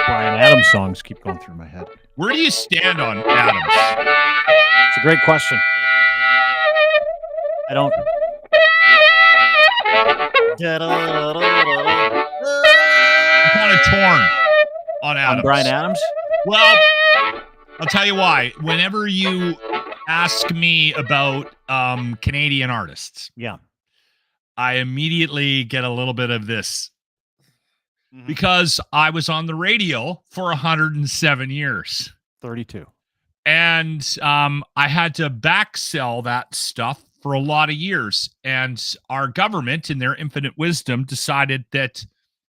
Bryan Adams songs keep going through my head. Where do you stand on Adams? It's a great question. I don't. I'm kind of torn on Adams. On Bryan Adams? Well, I'll tell you why. Whenever you ask me about Canadian artists, Yeah. I immediately get a little bit of this. Mhm. Because I was on the radio for 107 years. 32. And I had to back sell that stuff for a lot of years. And our government, in their infinite wisdom, decided that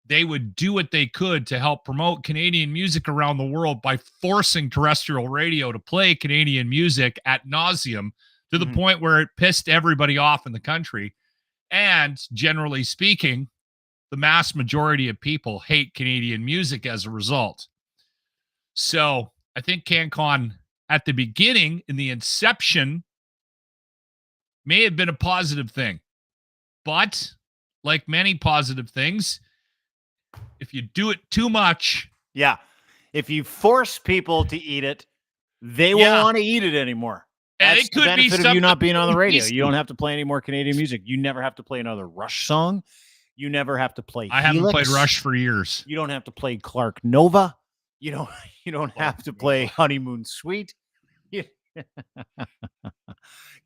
they would do what they could to help promote Canadian music around the world by forcing terrestrial radio to play Canadian music ad nauseum to the point where it pissed everybody off in the country. And generally speaking, the mass majority of people hate Canadian music as a result. So I think CanCon at the beginning, in the inception, may have been a positive thing. But like many positive things, if you do it too much. Yeah. If you force people to eat it, they won't want to eat it anymore. And That's it could the benefit be of you not being on the radio. You don't have to play any more Canadian music. You never have to play another Rush song. You never have to play I haven't played Rush for years. You don't have to play Clark Nova. You don't have to play Honeymoon Suite. Give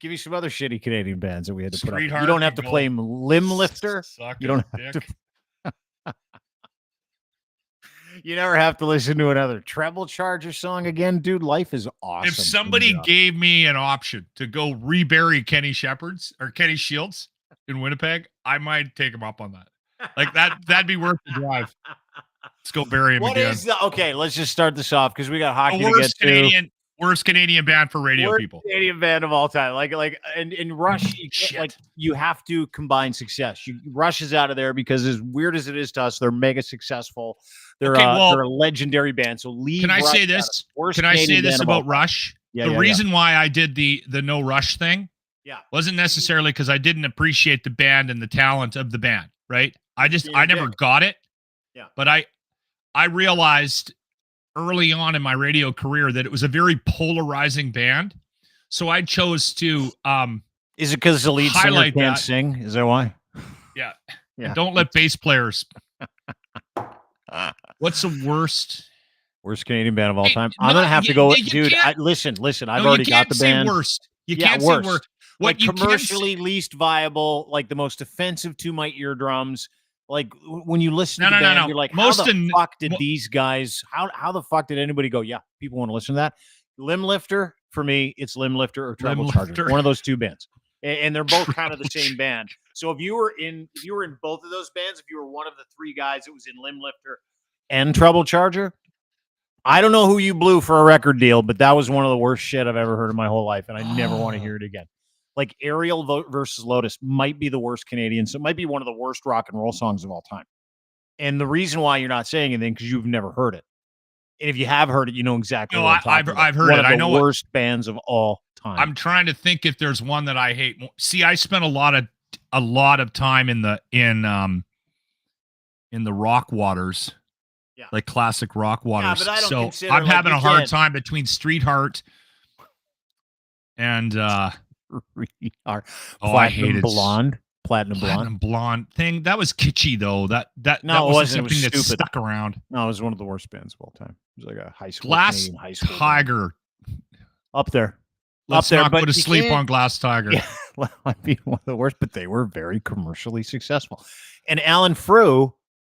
me some other shitty Canadian bands that we had to put up. You don't have to play Limb Lifter. You don't have to. You never have to listen to another Treble Charger song again, dude. Life is awesome. If somebody gave me an option to go rebury Kenny Shields in Winnipeg, I might take him up on that. Like that'd be worth the drive. Let's go bury him again. Okay, let's just start this off because we got hockey to get to. Worst Canadian band for radio people. Canadian band of all time. And Rush, you have to combine success. Rush is out of there because as weird as it is to us, they're mega successful. They're a legendary band. So leave. Can I say this? Can I say this about Rush? The reason why I did the no Rush thing, wasn't necessarily because I didn't appreciate the band and the talent of the band. Right? I never got it. Yeah. But I realized early on in my radio career that it was a very polarizing band. So I chose to is it because the lead singer can't sing? Is that why? Yeah. And don't let bass players. What's the worst Canadian band of all time? I'm gonna have to go, dude. Listen. I've already got the band. Worst. You can't say worst. What commercially least viable, like the most offensive to my eardrums. Like when you listen to the band, you're like, how the fuck did these guys? How the fuck did anybody go? Yeah, people want to listen to that. Limb Lifter for me, it's Limb Lifter or Treble Charger. One of those two bands, and they're both kind of the same band. So if you were in both of those bands, if you were one of the three guys that was in Limb Lifter and Treble Charger, I don't know who you blew for a record deal, but that was one of the worst shit I've ever heard in my whole life, and I never want to hear it again. Like Ariel versus Lotus might be the worst Canadian. So it might be one of the worst rock and roll songs of all time. And the reason why you're not saying anything because you've never heard it. And if you have heard it, you know exactly what I'm talking about. I've heard it. I know worst bands of all time. I'm trying to think if there's one that I hate more. See, I spent a lot of time in the rock waters. Yeah. Like classic rock waters. Yeah, but I don't so I'm having a hard time between Street Heart and I hated Platinum Blonde thing. That was kitschy though. That was something that stuck around. No, it was one of the worst bands of all time. It was like a high school Glass Tiger band. Up there. Let's not go to sleep on Glass Tiger. Yeah, might be one of the worst, but they were very commercially successful. And Alan Frew,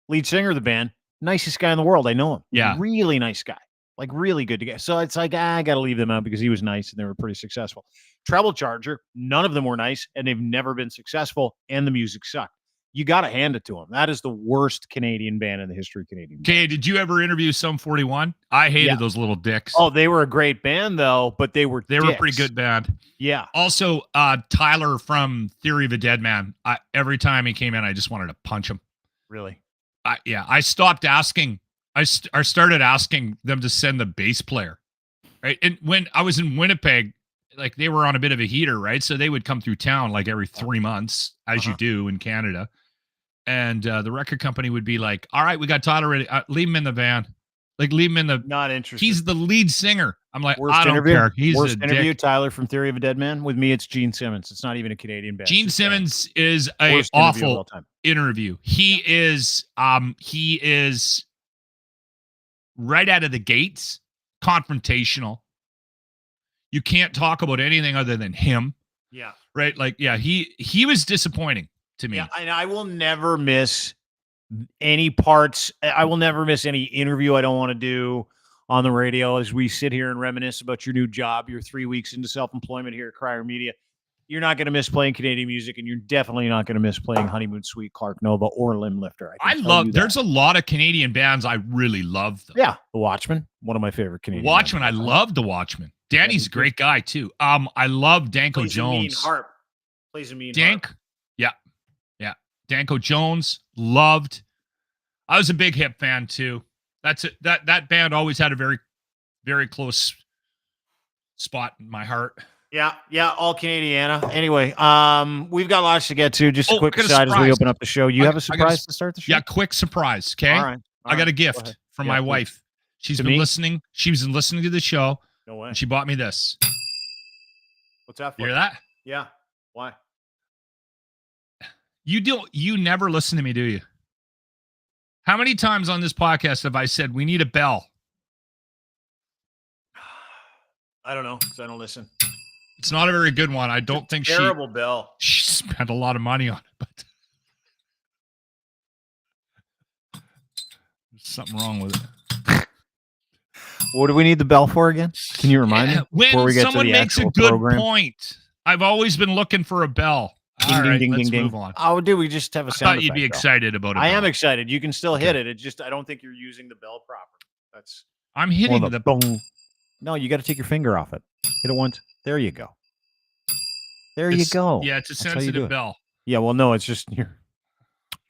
lead singer of the band, nicest guy in the world. I know him. Yeah, really nice guy. Like really good to get. So it's like, I got to leave them out because he was nice and they were pretty successful. Treble Charger, none of them were nice and they've never been successful and the music sucked. You got to hand it to them. That is the worst Canadian band in the history of Canadian band. Okay, did you ever interview Sum 41? I hated those little dicks. Oh, they were a great band though, but they were a pretty good band. Yeah. Also, Tyler from Theory of a Dead Man. Every time he came in, I just wanted to punch him. Really? I stopped asking. I started asking them to send the bass player, right? And when I was in Winnipeg, like they were on a bit of a heater, right? So they would come through town like every 3 months, as you do in Canada. And the record company would be like, all right, we got Tyler ready. Leave him in the van. Like, leave him in the. Not interested. He's the lead singer. I'm like, worst I don't interview? care. He's worst a interview. dick. Tyler from Theory of a Dead Man. With me, it's Gene Simmons. It's not even a Canadian band. Gene Simmons is a worst interview of awful all time. interview. He is right out of the gates, confrontational. You can't talk about anything other than him. Yeah. Right? Like, yeah, he was disappointing to me. Yeah, and I will never miss any parts. I will never miss any interview I don't want to do on the radio as we sit here and reminisce about your new job. You're 3 weeks into self-employment here at Crier Media. You're not going to miss playing Canadian music, and you're definitely not going to miss playing Honeymoon Suite, Clark Nova, or Limb Lifter. There's a lot of Canadian bands I really love, though. Yeah, The Watchmen, one of my favorite Canadian Watchmen, bands. I love The Watchmen. Danny's a great guy, too. I love Danko Jones. Plays a mean harp. Yeah. Danko Jones, loved. I was a big Hip fan, too. That's it. That band always had a very, very close spot in my heart. Yeah, all Canadiana. Anyway, we've got lots to get to. Just a quick aside as we open up the show. You have a surprise to start the show? Yeah, quick surprise, okay? All right. I got a gift from my wife. She's been listening. She's been listening to the show. No way. And she bought me this. What's that for? You hear that? Yeah. Why? You never listen to me, do you? How many times on this podcast have I said we need a bell? I don't know, because I don't listen. It's not a very good one. I don't think terrible bell. She spent a lot of money on it, but there's something wrong with it. What do we need the bell for again? Can you remind me? When someone makes a good point, I've always been looking for a bell. All right, let's move on. Oh, dude, we just have a sound I thought you'd be excited about it. I am excited. You can still hit it. It's just I don't think you're using the bell properly. I'm hitting the boom. No, you got to take your finger off it. Hit it once. There you go. You go. Yeah, it's a sensitive bell. Yeah, well, no, it's just you're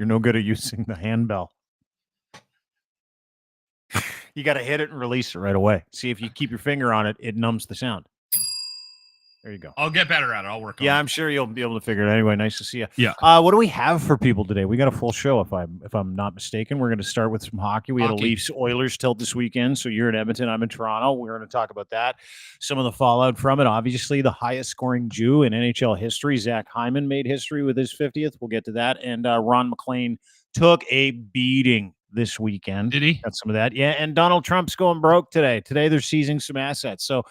no good at using the handbell. You got to hit it and release it right away. See, if you keep your finger on it, it numbs the sound. There you go. I'll get better at it. I'll work on it. Yeah, I'm sure you'll be able to figure it out. Anyway, nice to see you. Yeah. What do we have for people today? We got a full show, if I'm not mistaken. We're going to start with some hockey. We had a Leafs-Oilers tilt this weekend, so you're in Edmonton, I'm in Toronto. We're going to talk about that. Some of the fallout from it. Obviously, the highest-scoring Jew in NHL history, Zach Hymen, made history with his 50th. We'll get to that. And Ron Maclean took a beating this weekend. Did he? Got some of that. Yeah, and Donald Trump's going broke today. Today, they're seizing some assets. So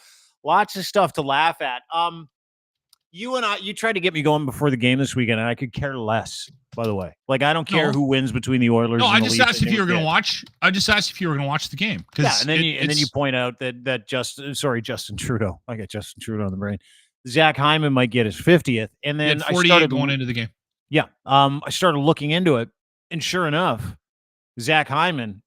lots of stuff to laugh at. You tried to get me going before the game this weekend, and I could care less, by the way. Like, I don't care who wins between the Oilers and the Leafs. No, I just asked if you were going to watch. I just asked if you were going to watch the game. Yeah, and then you point out that Justin Trudeau. I got Justin Trudeau on the brain. Zach Hymen might get his 50th, and then I started going into the game. Yeah, I started looking into it, and sure enough, Zach Hymen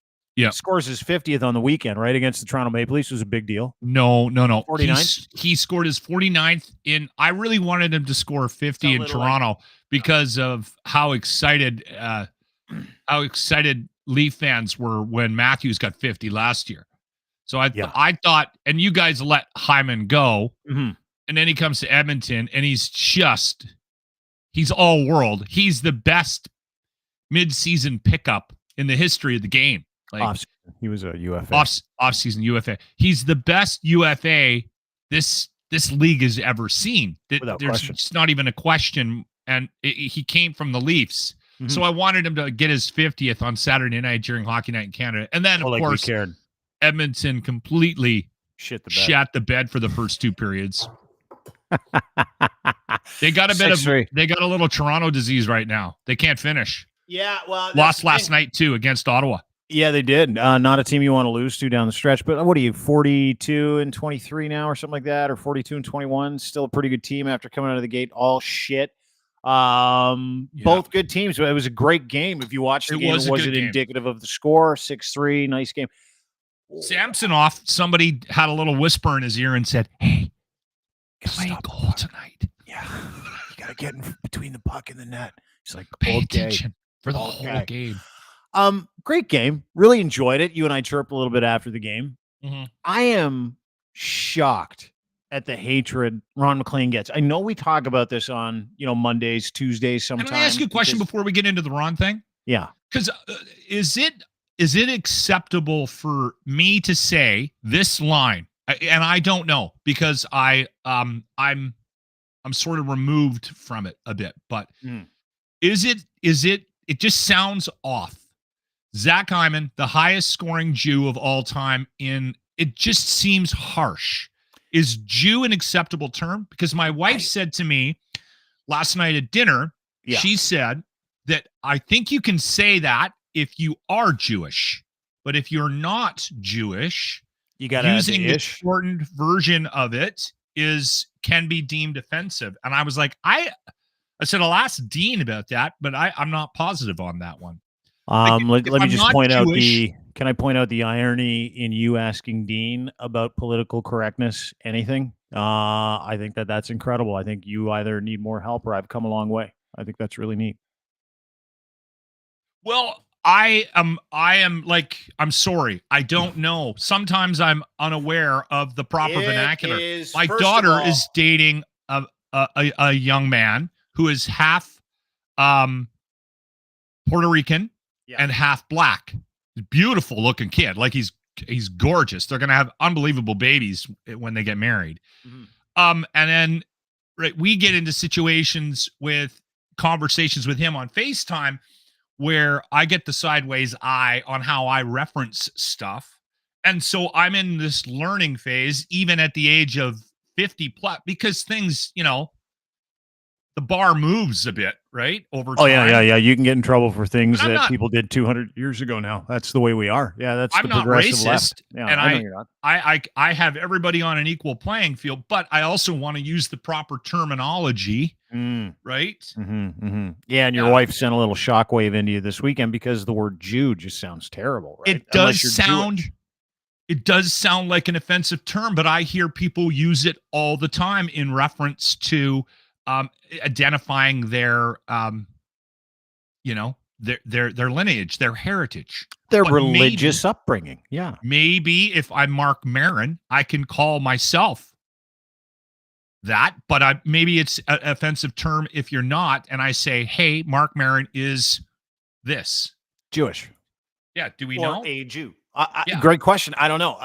scores his 50th on the weekend, right, against the Toronto Maple Leafs. Was a big deal. No. 49th? He scored his 49th in. I really wanted him to score 50 in Toronto because of how excited Leaf fans were when Matthews got 50 last year. So I thought, and you guys let Hyman go, and then he comes to Edmonton, and he's all world. He's the best mid-season pickup in the history of the game. Like, he was a UFA. Off-season UFA. He's the best UFA this league has ever seen. It's not even a question. And he came from the Leafs. Mm-hmm. So I wanted him to get his 50th on Saturday night during Hockey Night in Canada. And then, of course, Edmonton completely shit the bed for the first two periods. They got a little Toronto disease right now. They can't finish. Yeah, well, lost last night too against Ottawa. Yeah, they did. Not a team you want to lose to down the stretch. But what are you, 42-23 now or something like that, or 42-21? Still a pretty good team after coming out of the gate all shit. Both good teams. It was a great game. If you watched the game, was it indicative of the score? 6-3, nice game. Samsonov, somebody had a little whisper in his ear and said, "Hey, play a goal tonight." Yeah, you got to get in between the puck and the net. He's like, pay attention for the whole game. Great game. Really enjoyed it. You and I chirped a little bit after the game. Mm-hmm. I am shocked at the hatred Ron Maclean gets. I know we talk about this on, Mondays, Tuesdays sometimes. Can I ask you a question before we get into the Ron thing? Yeah. Because is it it acceptable for me to say this line? And I don't know, because I'm sort of removed from it a bit, but is it just sounds off. Zach Hymen, the highest scoring Jew of all time, it just seems harsh. Is Jew an acceptable term? Because my wife said to me last night at dinner, she said that I think you can say that if you are Jewish, but if you're not Jewish, you got using the shortened version of it can be deemed offensive. And I was like, I said, I'll ask Dean about that, but I'm not positive on that one. Let me just point out can I point out the irony in you asking Dean about political correctness, anything? I think that's incredible. I think you either need more help or I've come a long way. I think that's really neat. Well, I am like, I'm sorry. I don't know. Sometimes I'm unaware of the proper vernacular. My daughter is dating a young man who is half Puerto Rican and half black. Beautiful looking kid. Like he's gorgeous. They're going to have unbelievable babies when they get married. And then we get into conversations with him on FaceTime where I get the sideways eye on how I reference stuff. And so I'm in this learning phase, even at the age of 50 plus, because things, the bar moves a bit, right? Over time. Oh, yeah. You can get in trouble for things that people did 200 years ago now. That's the way we are. Yeah, that's the progressive left. Yeah, and I know you're not. I have everybody on an equal playing field, but I also want to use the proper terminology, right? Yeah, and your wife sent a little shockwave into you this weekend because the word Jew just sounds terrible, right? It does sound like an offensive term, but I hear people use it all the time in reference to identifying their lineage, their heritage, their religious upbringing. Yeah. Maybe if I'm Mark Maron, I can call myself that, but maybe it's an offensive term if you're not. And I say, hey, Mark Maron is this. Jewish. Yeah. Do we know? A Jew. Great question. I don't know.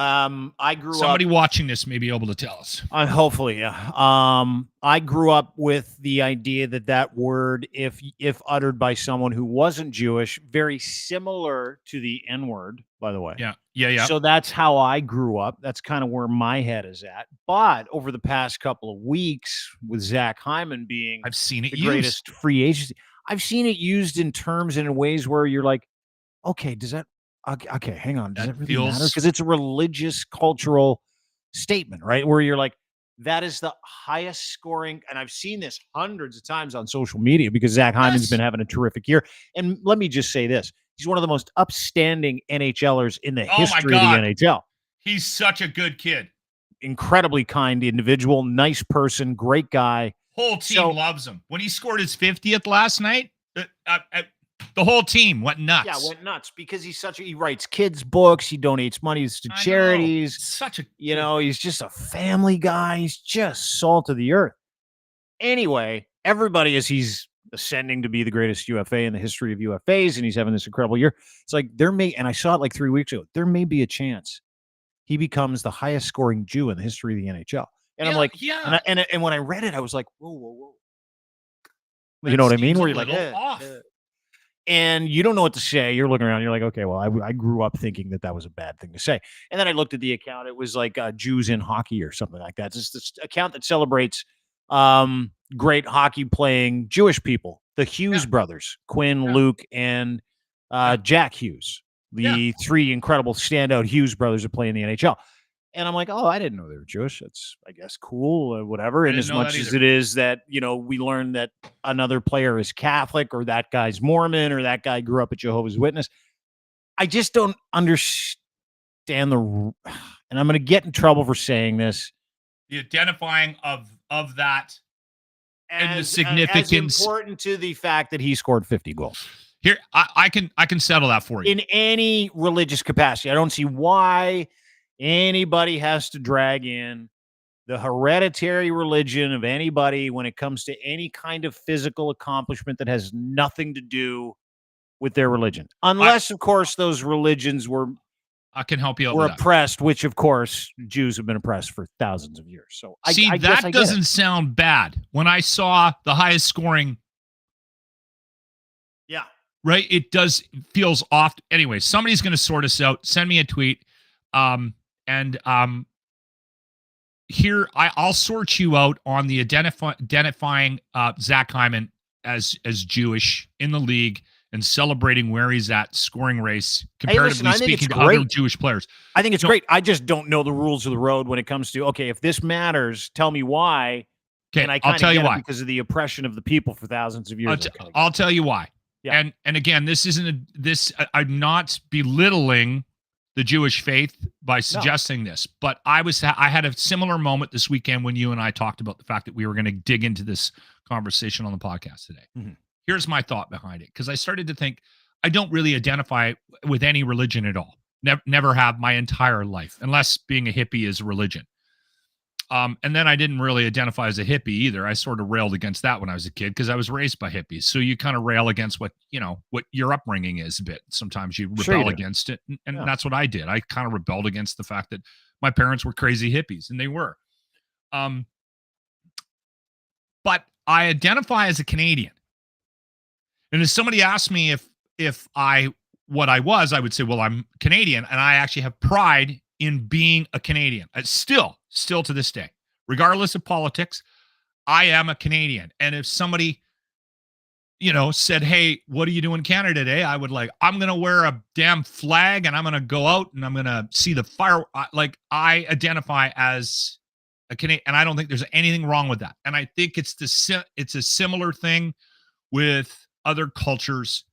I grew Somebody watching this may be able to tell us. Hopefully, yeah. I grew up with the idea that word, if uttered by someone who wasn't Jewish, very similar to the N-word, by the way. Yeah. So that's how I grew up. That's kind of where my head is at. But over the past couple of weeks, with Zach Hymen being I've seen it the greatest free agency, I've seen it used in terms and in ways where you're like, okay, does that okay, hang on. Does it really matter? Because it's a religious, cultural statement, right? Where you're like, that is the highest scoring. And I've seen this hundreds of times on social media because Zach Hyman's been having a terrific year. And let me just say this. He's one of the most upstanding NHLers in the history of the NHL. He's such a good kid. Incredibly kind individual, nice person, great guy. Whole team loves him. When he scored his 50th last night, the whole team went nuts. Yeah, went nuts because he writes kids' books. He donates money to charities. He's just a family guy. He's just salt of the earth. Anyway, everybody, as he's ascending to be the greatest UFA in the history of UFAs, and he's having this incredible year. It's like and I saw it like 3 weeks ago, there may be a chance he becomes the highest scoring Jew in the history of the NHL. And I'm like, and when I read it, I was like, whoa. You know what I mean? Where you're like, off. And you don't know what to say. You're looking around. You're like, okay, well, I grew up thinking that was a bad thing to say. And then I looked at the account. It was like Jews in hockey or something like that. It's this account that celebrates great hockey playing Jewish people. The Hughes brothers, Quinn, Luke, and Jack Hughes. The three incredible standout Hughes brothers that play in the NHL. And I'm like, oh, I didn't know they were Jewish. That's, I guess, cool or whatever. And as much as it is that, we learned that another player is Catholic or that guy's Mormon or that guy grew up a Jehovah's Witness, I just don't understand and I'm going to get in trouble for saying this. The identifying of that and the significance. As important to the fact that he scored 50 goals. Here, I can settle that for you. In any religious capacity, I don't see why anybody has to drag in the hereditary religion of anybody when it comes to any kind of physical accomplishment that has nothing to do with their religion, unless, of course, those religions were. I can help you out. Were oppressed, which, of course, Jews have been oppressed for thousands of years. So, I that doesn't sound bad. When I saw the highest scoring, yeah, right, it feels off. Anyway, somebody's going to sort us out. Send me a tweet, here I'll sort you out on the identifying Zach Hymen as Jewish in the league and celebrating where he's at scoring race comparatively speaking to other Jewish players. I think it's great. I just don't know the rules of the road when it comes to, okay, if this matters, tell me why. Okay, and I'll tell you why. Because of the oppression of the people for thousands of years. I'll tell you why. Yeah. And again, this isn't I'm not belittling the Jewish faith by suggesting this, but I had a similar moment this weekend when you and I talked about the fact that we were going to dig into this conversation on the podcast today. Mm-hmm. Here's my thought behind it, because I started to think I don't really identify with any religion at all. Never have my entire life, unless being a hippie is a religion. And then I didn't really identify as a hippie either. I sort of railed against that when I was a kid because I was raised by hippies. So you kind of rail against what your upbringing is a bit. Sometimes you rebel against it. And that's what I did. I kind of rebelled against the fact that my parents were crazy hippies, and they were. But I identify as a Canadian. And if somebody asked me if what I was, I would say, well, I'm Canadian, and I actually have pride in being a Canadian. Still to this day, regardless of politics, I am a Canadian. And if somebody, said, hey, what are you doing in Canada today? I would I'm going to wear a damn flag and I'm going to go out and I'm going to see the fire. I identify as a Canadian, and I don't think there's anything wrong with that. And I think it's a similar thing with other cultures.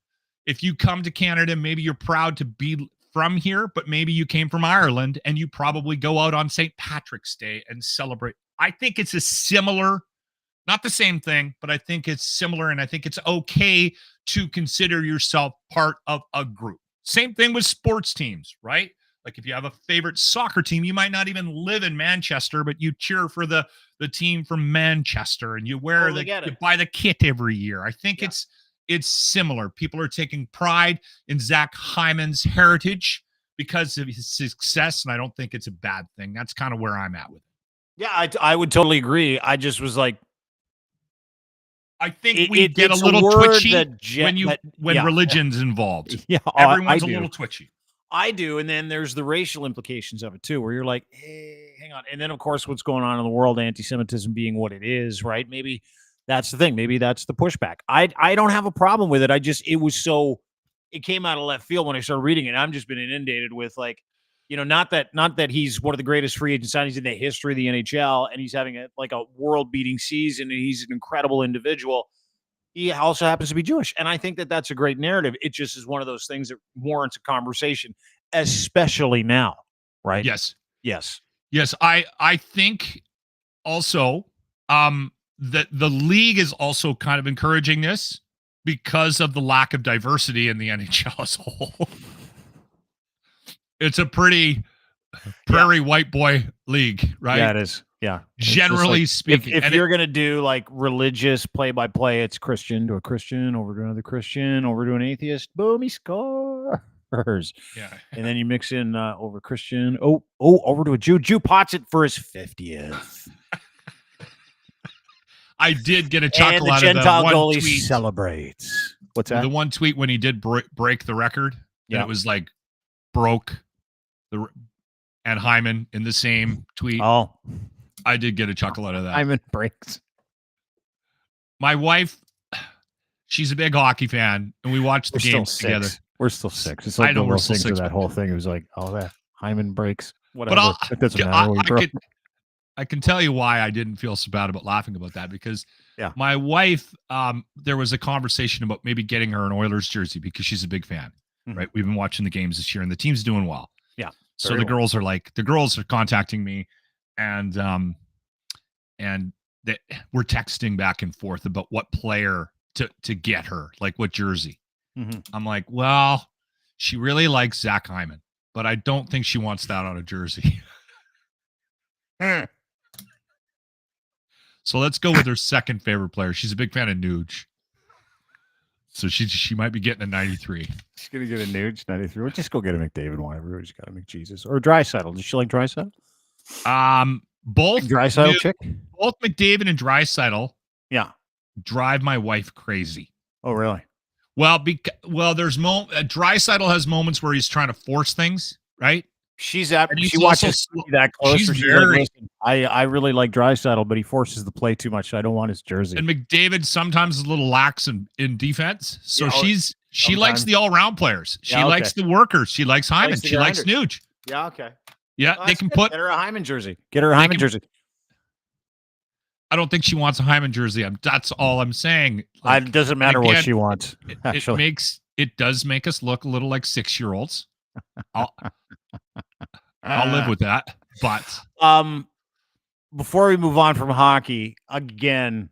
If you come to Canada, maybe you're proud to be from here, but maybe you came from Ireland and you probably go out on St. Patrick's Day and celebrate. I think it's a similar, not the same thing, but I think it's similar, and I think it's okay to consider yourself part of a group. Same thing with sports teams, right? Like if you have a favorite soccer team, you might not even live in Manchester, but you cheer for the team from Manchester, and you you buy the kit every year. I think it's similar. People are taking pride in Zach Hymen's heritage because of his success, and I don't think it's a bad thing. That's kind of where I'm at with it. Yeah, I would totally agree. I just was like, I think we get a little twitchy when religion's involved. Yeah, everyone's a little twitchy. I do, and then there's the racial implications of it too, where you're like, hey, hang on. And then, of course, what's going on in the world, anti-Semitism being what it is, right? Maybe that's the thing. Maybe that's the pushback. I don't have a problem with it. It came out of left field when I started reading it. I've just been inundated with not that he's one of the greatest free agent signings in the history of the NHL, and he's having a world-beating season, and he's an incredible individual. He also happens to be Jewish, and I think that that's a great narrative. It just is one of those things that warrants a conversation, especially now, right? Yes. I think also that the league is also kind of encouraging this because of the lack of diversity in the NHL as a whole. It's a pretty prairie white boy league, right? Yeah, it is. Yeah. Generally speaking. If you're going to do religious play-by-play, it's Christian to a Christian, over to another Christian, over to an atheist. Boom, he scores. Yeah. And then you mix in over Christian. Over to a Jew. Jew pots it for his 50th. I did get a chuckle out of the Gentile one goalie tweet. Celebrates. What's that? The one tweet when he did break the record. Yeah. And it was broke and Hymen in the same tweet. Oh, I did get a chuckle out of that. Hymen breaks. My wife, she's a big hockey fan, and we watched the games together. We're still 6. It's like we're still 6 that whole thing. It was like, that Hymen breaks. Whatever. But it doesn't matter. I can tell you why I didn't feel so bad about laughing about that, because my wife, there was a conversation about maybe getting her an Oilers jersey because she's a big fan. Mm-hmm. Right? We've been watching the games this year, and the team's doing well. Yeah. So the girls are contacting me, and we're texting back and forth about what player to get her, what jersey. Mm-hmm. I'm like, well, she really likes Zach Hymen, but I don't think she wants that on a jersey. So let's go with her second favorite player. She's a big fan of Nuge. So she might be getting a 93. She's going to get a Nuge 93. We'll just go get a McDavid one. Everybody's got a McJesus. Or Draisaitl. Does she like Draisaitl? Both Draisaitl chick? Both McDavid and Draisaitl drive my wife crazy. Oh, really? Well, there's Draisaitl has moments where he's trying to force things, right? She watches that close. She's very. I really like Draisaitl, but he forces the play too much. So I don't want his jersey. And McDavid sometimes is a little lax in defense. So she likes the all-around players. She likes the workers. She likes Hymen. She likes Nuge. Yeah, okay. Yeah, they can get her a Hymen jersey. Get her a Hymen jersey. I don't think she wants a Hymen jersey. That's all I'm saying. It doesn't matter what she wants. It does make us look a little like 6-year-olds. I'll live with that. But before we move on from hockey, again,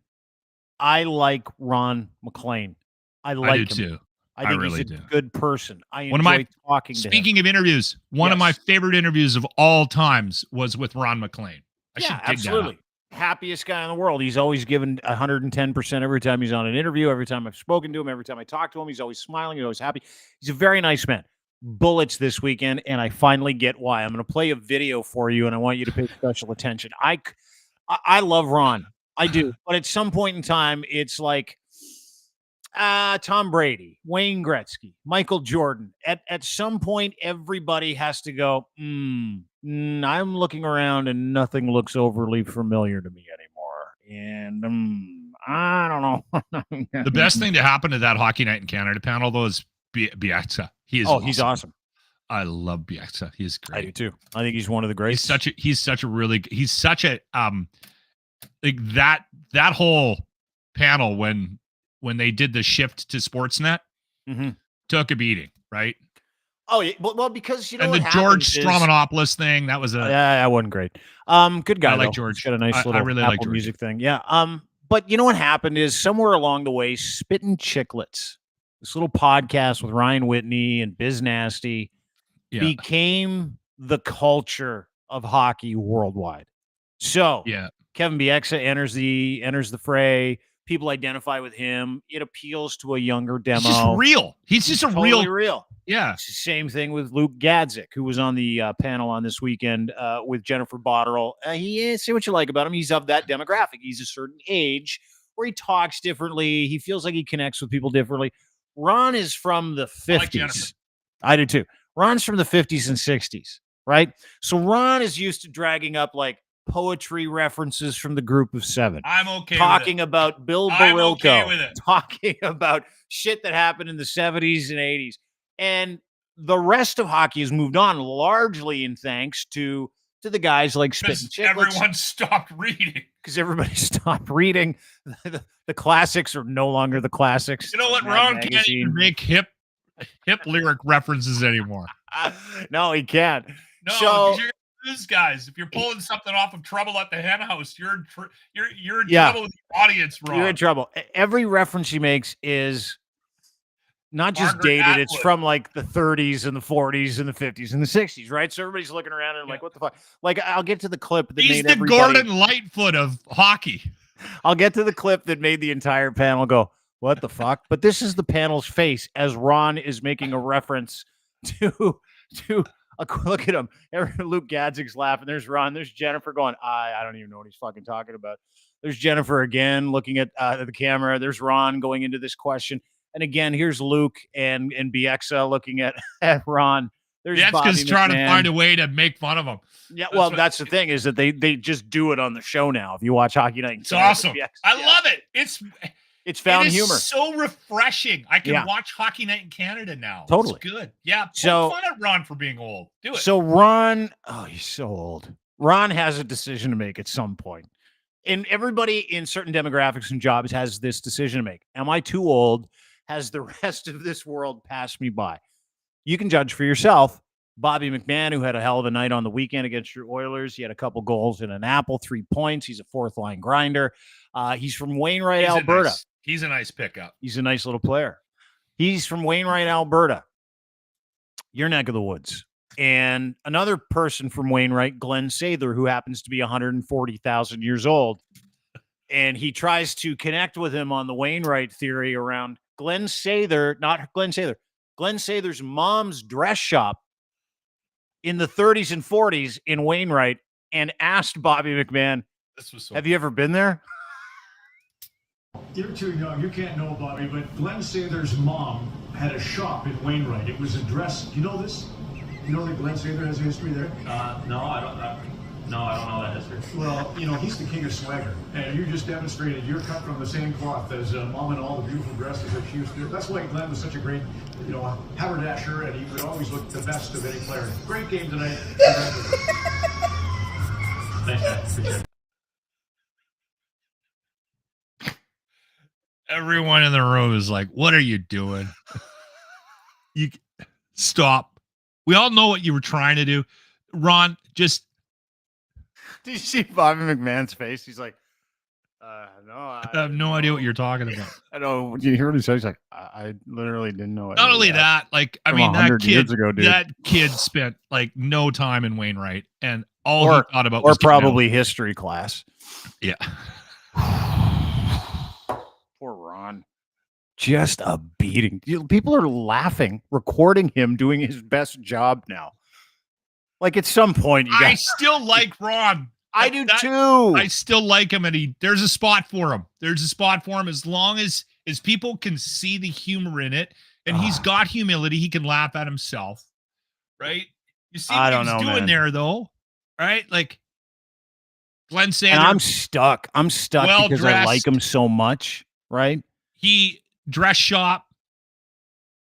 I like Ron Maclean. I like him too. I think really he's a good person. I enjoy talking to him. Speaking of interviews, one of my favorite interviews of all times was with Ron Maclean. Absolutely. Happiest guy in the world. He's always given 110% every time he's on an interview, every time I've spoken to him, every time I talk to him. He's always smiling. He's always happy. He's a very nice man. Bullets this weekend, and I finally get why. I'm going to play a video for you, and I want you to pay special attention. I love Ron. I do. But at some point in time, it's like Tom Brady, Wayne Gretzky, Michael Jordan. At some point, everybody has to go, I'm looking around, and nothing looks overly familiar to me anymore. And I don't know. The best thing to happen to that Hockey Night in Canada panel, though, is Bieksa. He's awesome. I love Bieksa. He's great. I do too. I think he's one of the greats. He's such a like that whole panel when they did the shift to Sportsnet took a beating, right? Oh yeah, well because you know, and the George Stromanopoulos thing, that was that wasn't great. Good guy. I like George. He's got a nice little really Apple like George. Music thing. Yeah. But you know what happened is somewhere along the way, Spittin' Chicklets, this little podcast with Ryan Whitney and Biz Nasty, became the culture of hockey worldwide. So Kevin Bieksa enters the fray. People identify with him. It appeals to a younger demo. He's just real. He's just totally real. Yeah. It's the same thing with Luke Gadzik, who was on the panel on this weekend with Jennifer Botterill. Say what you like about him. He's of that demographic. He's a certain age where he talks differently. He feels like he connects with people differently. Ron is from the 50s. I do too. Ron's from the 50s and 60s, right? So Ron is used to dragging up like poetry references from the Group of Seven. I'm okay talking with it. About Bill Barilko, talking about shit that happened in the 70s and 80s. And the rest of hockey has moved on largely in thanks to the guys like Spittin' Chicklets. Everyone stopped reading. Because everybody stopped reading. The classics are no longer the classics. You know what? Ron can't even make hip lyric references anymore. No, he can't. No, because you're these guys. If you're pulling something off of Trouble at the Hen House, you're in trouble with the audience, Ron. You're in trouble. Every reference he makes is not just Margaret dated. Atwood. It's from like the 30s and the 40s and the 50s and the 60s, right? So everybody's looking around and like, what the fuck? Like, I'll get to the clip that He's made the everybody. Gordon Lightfoot of hockey. I'll get to the clip that made the entire panel go, what the fuck? But this is the panel's face as Ron is making a reference to look at him. Luke Gadzik's laughing. There's Ron. There's Jennifer going, I don't even know what he's fucking talking about. There's Jennifer again looking at the camera. There's Ron going into this question. And again, here's Luke and Bieksa looking at Ron. There's Bieksa's trying to find a way to make fun of him. Yeah, that's the thing is that they just do it on the show now. If you watch Hockey Night, it's awesome. I love it. It's found humor. So refreshing. I can watch Hockey Night in Canada now. Totally. It's good. Yeah. So fun at Ron for being old. Do it. So Ron, he's so old. Ron has a decision to make at some point. And everybody in certain demographics and jobs has this decision to make. Am I too old? Has the rest of this world passed me by? You can judge for yourself. Bobby McMahon, who had a hell of a night on the weekend against your Oilers. He had a couple goals in an apple, 3 points. He's a fourth-line grinder. He's from Wainwright, Alberta. He's a nice pickup. He's a nice little player. He's from Wainwright, Alberta. Your neck of the woods. And another person from Wainwright, Glen Satehr, who happens to be 140,000 years old. And he tries to connect with him on the Wainwright theory around Glen Satehr, not Glen Satehr, Glen Sather's mom's dress shop in the 30s and 40s in Wainwright and asked Bobby McMahon, have you ever been there? You're too young. You can't know, Bobby, but Glen Sather's mom had a shop in Wainwright. It was a dress. Do you know this? You know that Glen Satehr has a history there? No, I don't know that history. Well, he's the king of swagger, and you just demonstrated you're cut from the same cloth as mom and all the beautiful dresses that she used to do. That's why Glen was such a great, haberdasher, and he would always look the best of any player. Great game tonight. Thanks, guys. Appreciate it. Everyone in the room is like, what are you doing? You stop. We all know what you were trying to do. Ron, just. Did you see Bobby McMahon's face? He's like, no. I have no idea what you're talking about. I know. Did you hear what he said? He's like, I literally didn't know it. Not only that, like, I mean, that years ago, dude. That kid spent like no time in Wainwright, and all he thought about was probably history class. Yeah. Poor Ron. Just a beating. People are laughing, recording him doing his best job now. Like at some point, I still like Ron. I do too. I still like him, and there's a spot for him. There's a spot for him as long as people can see the humor in it, and he's got humility. He can laugh at himself, right? You see what he's doing there, though, right? Like Glen Satehr. And I'm stuck because I like him so much, right? He dress shop.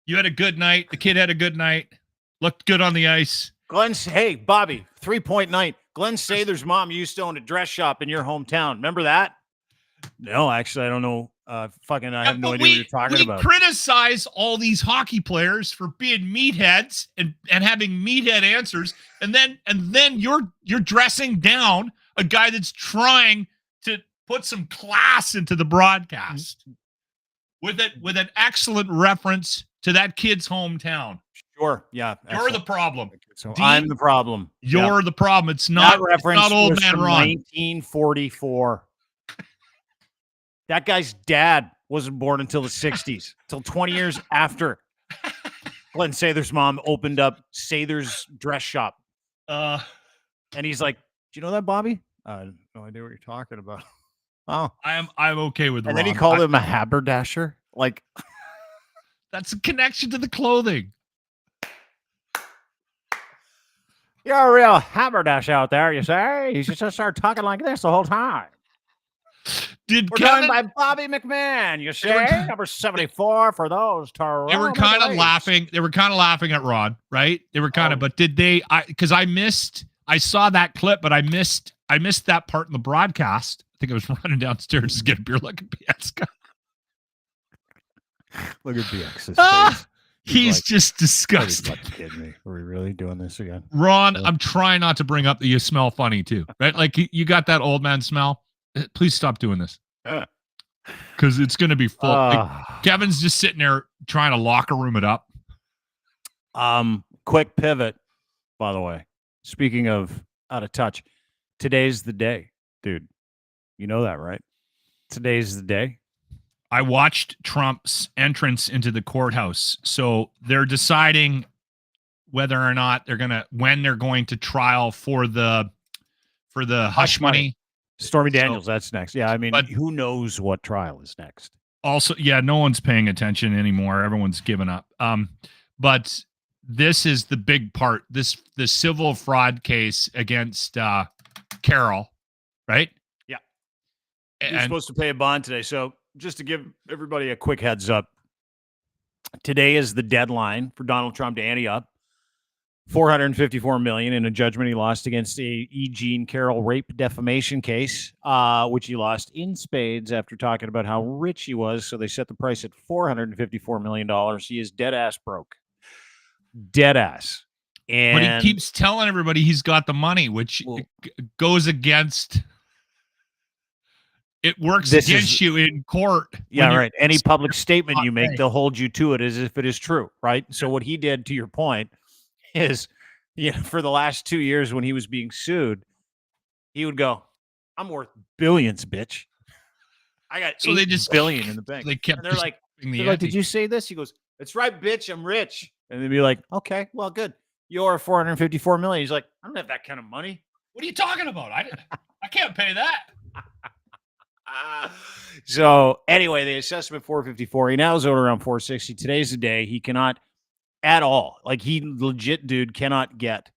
You had a good night. The kid had a good night. Looked good on the ice. Hey, Bobby, 3-point night. Glen Sather's mom used to own a dress shop in your hometown. Remember that? No, actually, I don't know. I have no idea what you're talking about. We criticize all these hockey players for being meatheads and having meathead answers, and then you're dressing down a guy that's trying to put some class into the broadcast with an excellent reference to that kid's hometown. Sure. Yeah. You're the problem. So Dean, I'm the problem. You're the problem. It's not old man Ron. 1944. That guy's dad wasn't born until the 60s, until 20 years after Glen Sather's mom opened up Sather's dress shop. And he's like, do you know that, Bobby? No idea what you're talking about. Oh, I'm okay with and Ron. Then he called him a haberdasher. Like, that's a connection to the clothing. You're a real haberdasher out there, you say? You should just start talking like this the whole time. We're done by Bobby McMahon, you say? Number 74 for those Toronto. They were kind of laughing. They were kind of laughing at Ron, right? They were kind of, but did they? Because I saw that clip, but I missed that part in the broadcast. I think I was running downstairs to get a beer. Look at BX. Look at BX's face. He's like, just disgusted. Kidding me? Are we really doing this again? Ron, I'm trying not to bring up that you smell funny too, right? Like you got that old man smell. Please stop doing this. Because it's going to be full. Like, Kevin's just sitting there trying to locker room it up. Quick pivot, by the way. Speaking of out of touch, today's the day, dude. You know that, right? Today's the day. I watched Trump's entrance into the courthouse. So they're deciding whether or not when they're going to trial for the hush money. Stormy Daniels, that's next. Yeah, I mean, but who knows what trial is next? Also, yeah, no one's paying attention anymore. Everyone's given up. But this is the big part. The civil fraud case against Carol, right? Yeah. You're supposed to pay a bond today. So just to give everybody a quick heads up, today is the deadline for Donald Trump to ante up $454 million in a judgment he lost against E. Jean Carroll rape defamation case, which he lost in spades after talking about how rich he was. So they set the price at $454 million. He is dead ass broke. Dead ass. And but he keeps telling everybody he's got the money, which goes against. It works against you in court. Yeah, right. Any public statement you make, they'll hold you to it as if it is true, right? So what he did, to your point, is, for the last 2 years when he was being sued, he would go, "I'm worth billions, bitch. I got $8 billion in the bank." They kept and they're like, Like, did you say this? He goes, "That's right, bitch. I'm rich." And they'd be like, "Okay, well, good. You're 454 million." He's like, "I don't have that kind of money." What are you talking about? I can't pay that. So anyway, they assessed him at 454. He now is owed around 460. Today's the day. He cannot at all. Like, he legit, dude, cannot get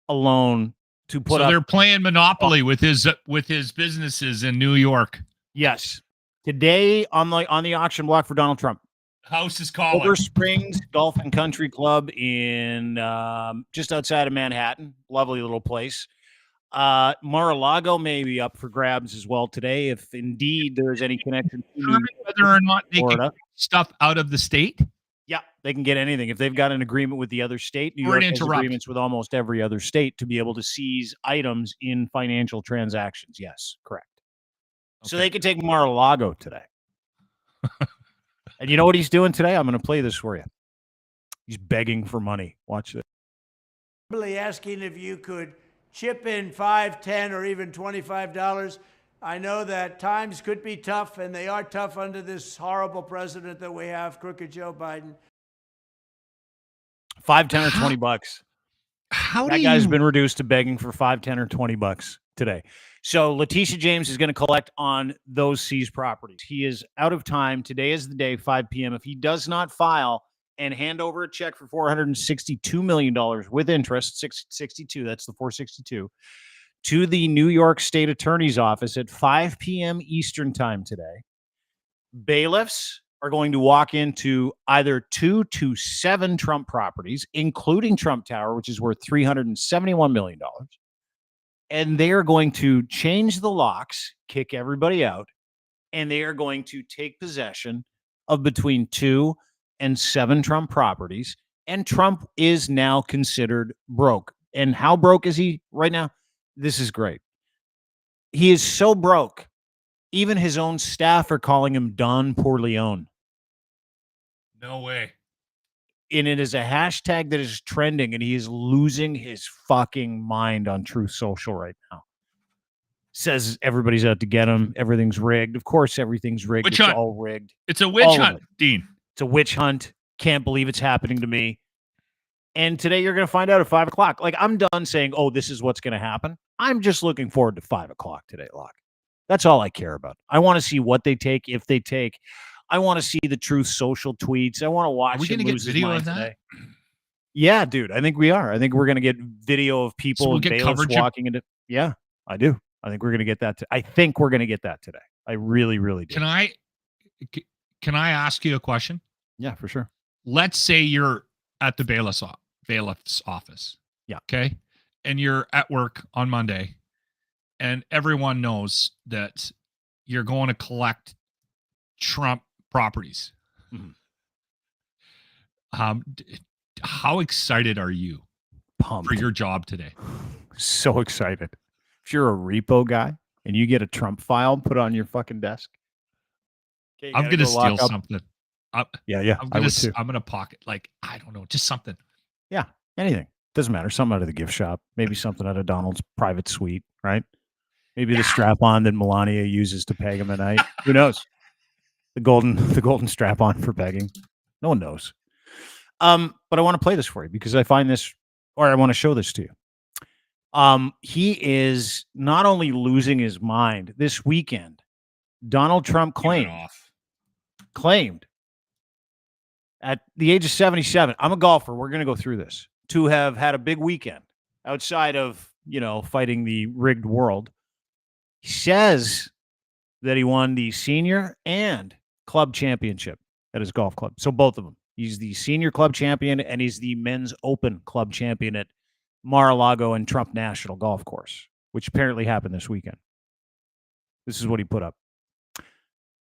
a loan to put up. So they're playing Monopoly with his businesses in New York. Yes. Today on the auction block for Donald Trump. House is calling. Silver Springs Golf and Country Club in just outside of Manhattan. Lovely little place. Mar-a-Lago may be up for grabs as well today, if indeed there is any connection to whether or not they can get stuff out of the state. Yeah, they can get anything if they've got an agreement with the other state. New York has agreements with almost every other state to be able to seize items in financial transactions. Yes, correct. Okay. So they could take Mar-a-Lago today. And you know what he's doing today? I'm going to play this for you. He's begging for money. Watch this. Asking if you could chip in $5, $10, or even $25. I know that times could be tough, and they are tough under this horrible president that we have, crooked Joe Biden. $5, $10, or $20. That guy's been reduced to begging for $5, $10, or $20 today. So Letitia James is going to collect on those seized properties. He is out of time. Today is the day, 5 p.m. If he does not file and hand over a check for $462 million with interest, 662, that's the 462, to the New York State Attorney's Office at 5 p.m. Eastern time today, bailiffs are going to walk into either 2 to 7 Trump properties, including Trump Tower, which is worth $371 million. And they are going to change the locks, kick everybody out, and they are going to take possession of between 2 and 7 Trump properties. And Trump is now considered broke. And how broke is he right now? This is great. He is so broke, even his own staff are calling him Don Corleone. No way. And it is a hashtag that is trending, and he is losing his fucking mind on Truth Social right now. Says everybody's out to get him. Everything's rigged. Of course, everything's rigged. It's all rigged. It's a witch hunt, Dean. It's a witch hunt. Can't believe it's happening to me. And today you're going to find out at 5 o'clock. Like, I'm done saying, oh, this is what's going to happen. I'm just looking forward to 5 o'clock today, Loch. That's all I care about. I want to see what they take, if they take. I want to see the Truth Social tweets. I want to watch. Are we going to get video of that? Today. Yeah, dude. I think we are. I think we're going to get video of people and bailiffs walking into. Yeah, I do. I think we're going to get that. I think we're going to get that today. I really, really do. Can I ask you a question? Yeah, for sure. Let's say you're at the bailiff's office. Yeah. Okay. And you're at work on Monday, and everyone knows that you're going to collect Trump properties. Mm-hmm. How excited are you Pumped. For your job today? So excited. If you're a repo guy and you get a Trump file put on your fucking desk, okay, I'm going to steal something. Yeah. I'm going to pocket, like, I don't know, just something. Yeah. Anything. Doesn't matter. Something out of the gift shop. Maybe something out of Donald's private suite, right? Maybe the strap-on that Melania uses to peg him at night. Who knows? The golden strap-on for pegging. No one knows. But I want to play this for you because I find this, or I want to show this to you. He is not only losing his mind this weekend. Donald Trump claimed at the age of 77, I'm a golfer. We're going to go through this, to have had a big weekend outside of, fighting the rigged world. He says that he won the senior and club championship at his golf club. So both of them. He's the senior club champion and he's the men's open club champion at Mar-a-Lago and Trump National Golf Course, which apparently happened this weekend. This is what he put up.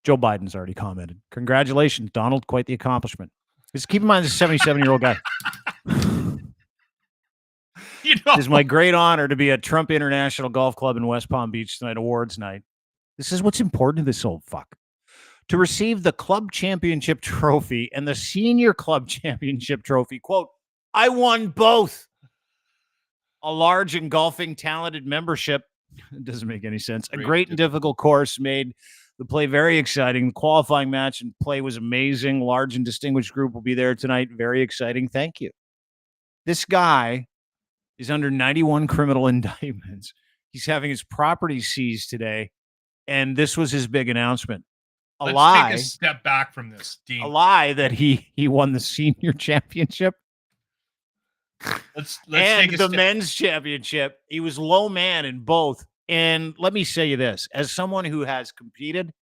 Joe Biden's already commented. Congratulations, Donald. Quite the accomplishment. Just keep in mind, this is a 77-year-old guy. It is my great honor to be at Trump International Golf Club in West Palm Beach tonight, awards night. This is what's important to this old fuck. To receive the club championship trophy and the senior club championship trophy, quote, I won both. A large and golfing talented membership. It doesn't make any sense. A great and difficult course made The play, very exciting. The qualifying match and play was amazing. Large and distinguished group will be there tonight. Very exciting. Thank you. This guy is under 91 criminal indictments. He's having his property seized today, and this was his big announcement. Let's take a step back from this, Dean. A lie that he won the senior championship. Let's and the men's championship. He was low man in both. And let me say you this, as someone who has competed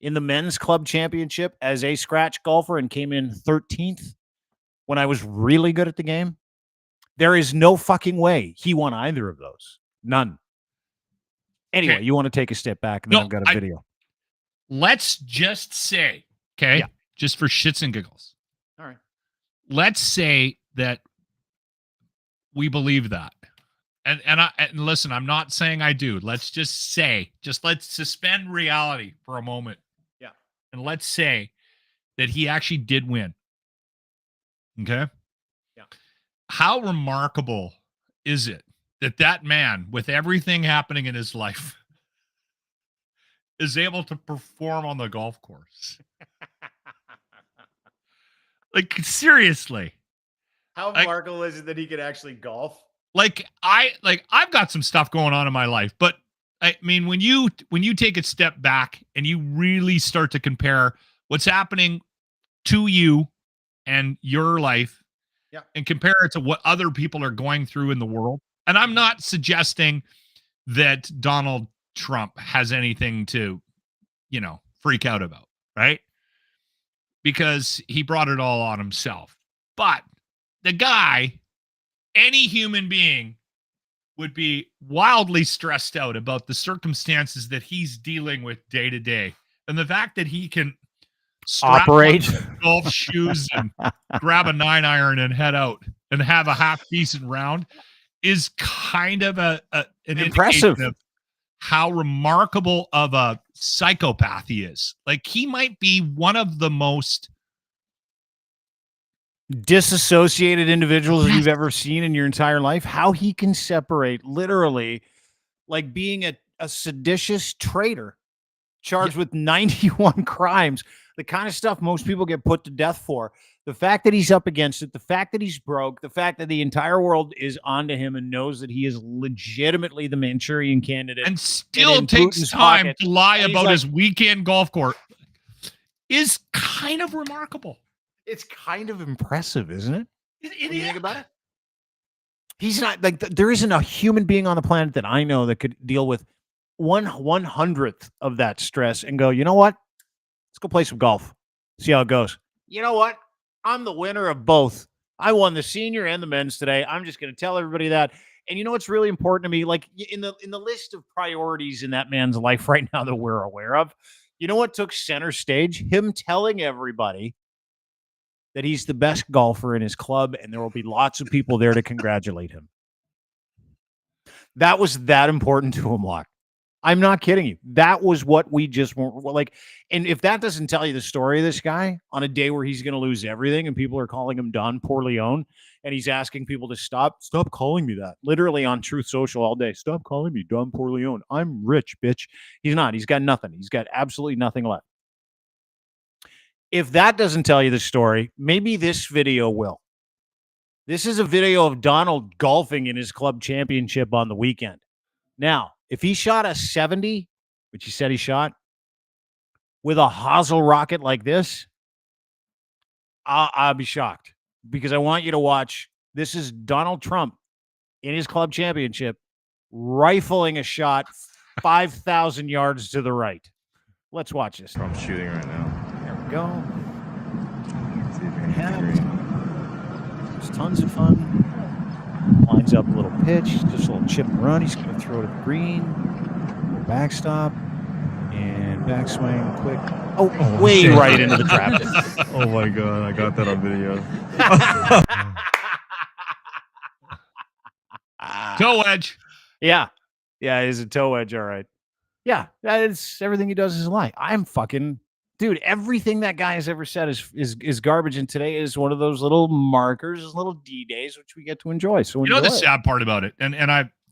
in the men's club championship as a scratch golfer and came in 13th when I was really good at the game, there is no fucking way he won either of those. None. Anyway, you want to take a step back, and then I've got a video. Let's just say, just for shits and giggles. All right. Let's say that we believe that. And listen, I'm not saying I do. Let's just say, let's suspend reality for a moment. Yeah. And let's say that he actually did win. Okay? Yeah. How remarkable is it that man, with everything happening in his life, is able to perform on the golf course? Like, seriously. How remarkable is it that he could actually golf? I've got some stuff going on in my life, but I mean, when you take a step back and you really start to compare what's happening to you and your life, and compare it to what other people are going through in the world. And I'm not suggesting that Donald Trump has anything to, freak out about, right? Because he brought it all on himself. But the guy, any human being, would be wildly stressed out about the circumstances that he's dealing with day to day. And the fact that he can operate golf shoes and grab a 9-iron and head out and have a half decent round is kind of an impressive of how remarkable of a psychopath he is. Like, he might be one of the most disassociated individuals you've ever seen in your entire life. How he can separate, literally, like being a seditious traitor charged with 91 crimes, the kind of stuff most people get put to death for. The fact that he's up against it, the fact that he's broke, the fact that the entire world is onto him and knows that he is legitimately the Manchurian candidate, and still takes time to lie about his weekend golf course, is kind of remarkable. It's kind of impressive, isn't it? You think about it? He's not like, there isn't a human being on the planet that I know that could deal with 1/100th of that stress and go, you know what? Let's go play some golf. See how it goes. You know what? I'm the winner of both. I won the senior and the men's today. I'm just going to tell everybody that. And you know what's really important to me? Like, in the list of priorities in that man's life right now that we're aware of, you know what took center stage? Him telling everybody that he's the best golfer in his club, and there will be lots of people there to congratulate him. That was that important to him, Loch. I'm not kidding you. That was what we just were like. And if that doesn't tell you the story of this guy on a day where he's going to lose everything and people are calling him Don Corleone, and he's asking people to stop calling me that, literally on Truth Social all day. Stop calling me Don Corleone. I'm rich, bitch. He's not. He's got nothing. He's got absolutely nothing left. If that doesn't tell you the story, maybe this video will. This is a video of Donald golfing in his club championship on the weekend. Now, if he shot a 70, which he said he shot, with a hosel rocket like this, I'll be shocked, because I want you to watch. This is Donald Trump in his club championship rifling a shot 5,000 yards to the right. Let's watch this. I'm shooting right now. There we go. Let's see if we can hit the green. It's tons of fun. Lines up a little pitch, just a little chip and run. He's going to throw to the green. Backstop. And backswing quick. Oh, way shit. Right into the trap. Oh my God, I got that on video. Toe edge. Yeah. Yeah, it is a toe edge, all right. Yeah, it's everything he does is a lie. I'm fucking... Dude, everything that guy has ever said is garbage, and today is one of those little markers, little D-days, which we get to enjoy. So you know the sad part about it, and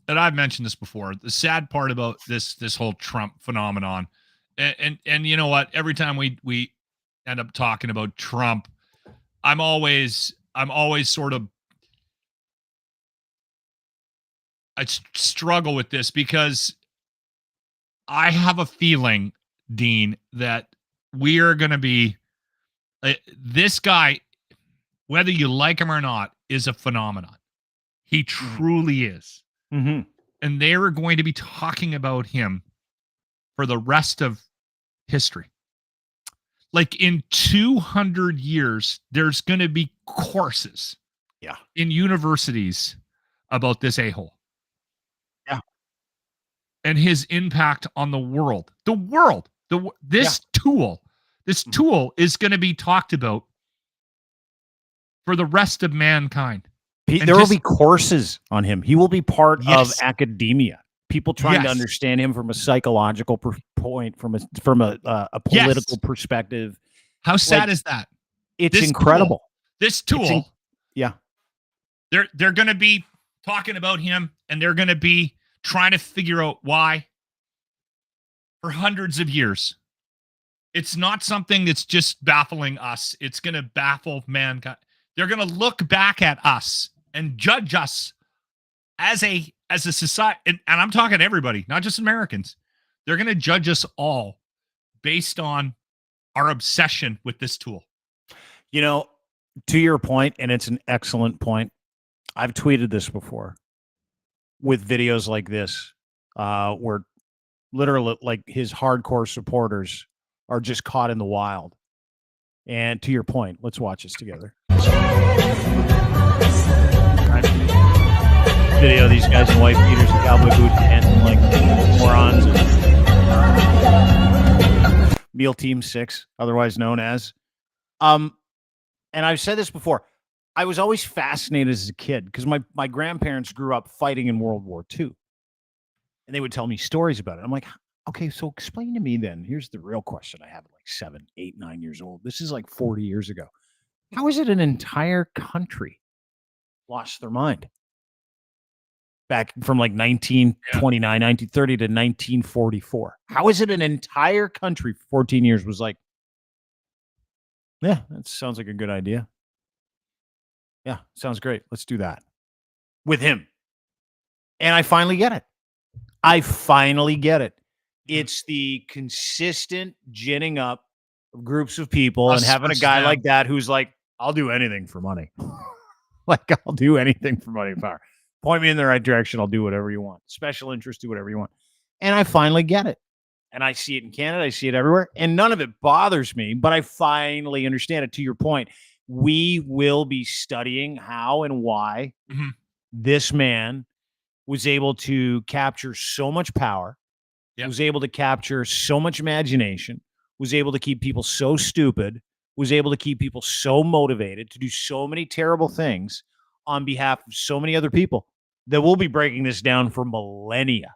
I've mentioned this before. The sad part about this whole Trump phenomenon And you know what? Every time we end up talking about Trump, I'm always sort of, I struggle with this because I have a feeling, Dean, that we are going to be this guy, whether you like him or not, is a phenomenon. He truly is. Mm-hmm. And they are going to be talking about him for the rest of history. Like in 200 years, there's going to be courses in universities about this a-hole. Yeah. And his impact on the world. This tool is going to be talked about for the rest of mankind. There will be courses on him. He will be part of academia. People trying to understand him from a psychological point, from a political perspective. How sad is that? It's incredible. This tool, they're going to be talking about him, and they're going to be trying to figure out why for hundreds of years. It's not something that's just baffling us. It's going to baffle mankind. They're going to look back at us and judge us as a society. And I'm talking everybody, not just Americans. They're going to judge us all based on our obsession with this tool. You know, to your point, and it's an excellent point, I've tweeted this before with videos like this, where literally like his hardcore supporters are just caught in the wild. And to your point, let's watch this together. Video of these guys in white beaters and cowboy boots dancing like morons. Meal Team 6, otherwise known as. And I've said this before. I was always fascinated as a kid because my grandparents grew up fighting in World War II. And they would tell me stories about it. I'm like, okay, so explain to me then. Here's the real question I have at like 7, 8, 9 years old. This is like 40 years ago. How is it an entire country lost their mind? Back from like 1929, 1930 to 1944. How is it an entire country for 14 years was like, yeah, that sounds like a good idea. Yeah, sounds great. Let's do that with him. And I finally get it. It's the consistent ginning up of groups of people and having a guy like that who's like, I'll do anything for money. Like, I'll do anything for money and power. Point me in the right direction. I'll do whatever you want. Special interest, do whatever you want. And I finally get it. And I see it in Canada. I see it everywhere. And none of it bothers me, but I finally understand it. To your point, we will be studying how and why this man was able to capture so much power, was able to capture so much imagination, was able to keep people so stupid, was able to keep people so motivated to do so many terrible things on behalf of so many other people that we'll be breaking this down for millennia.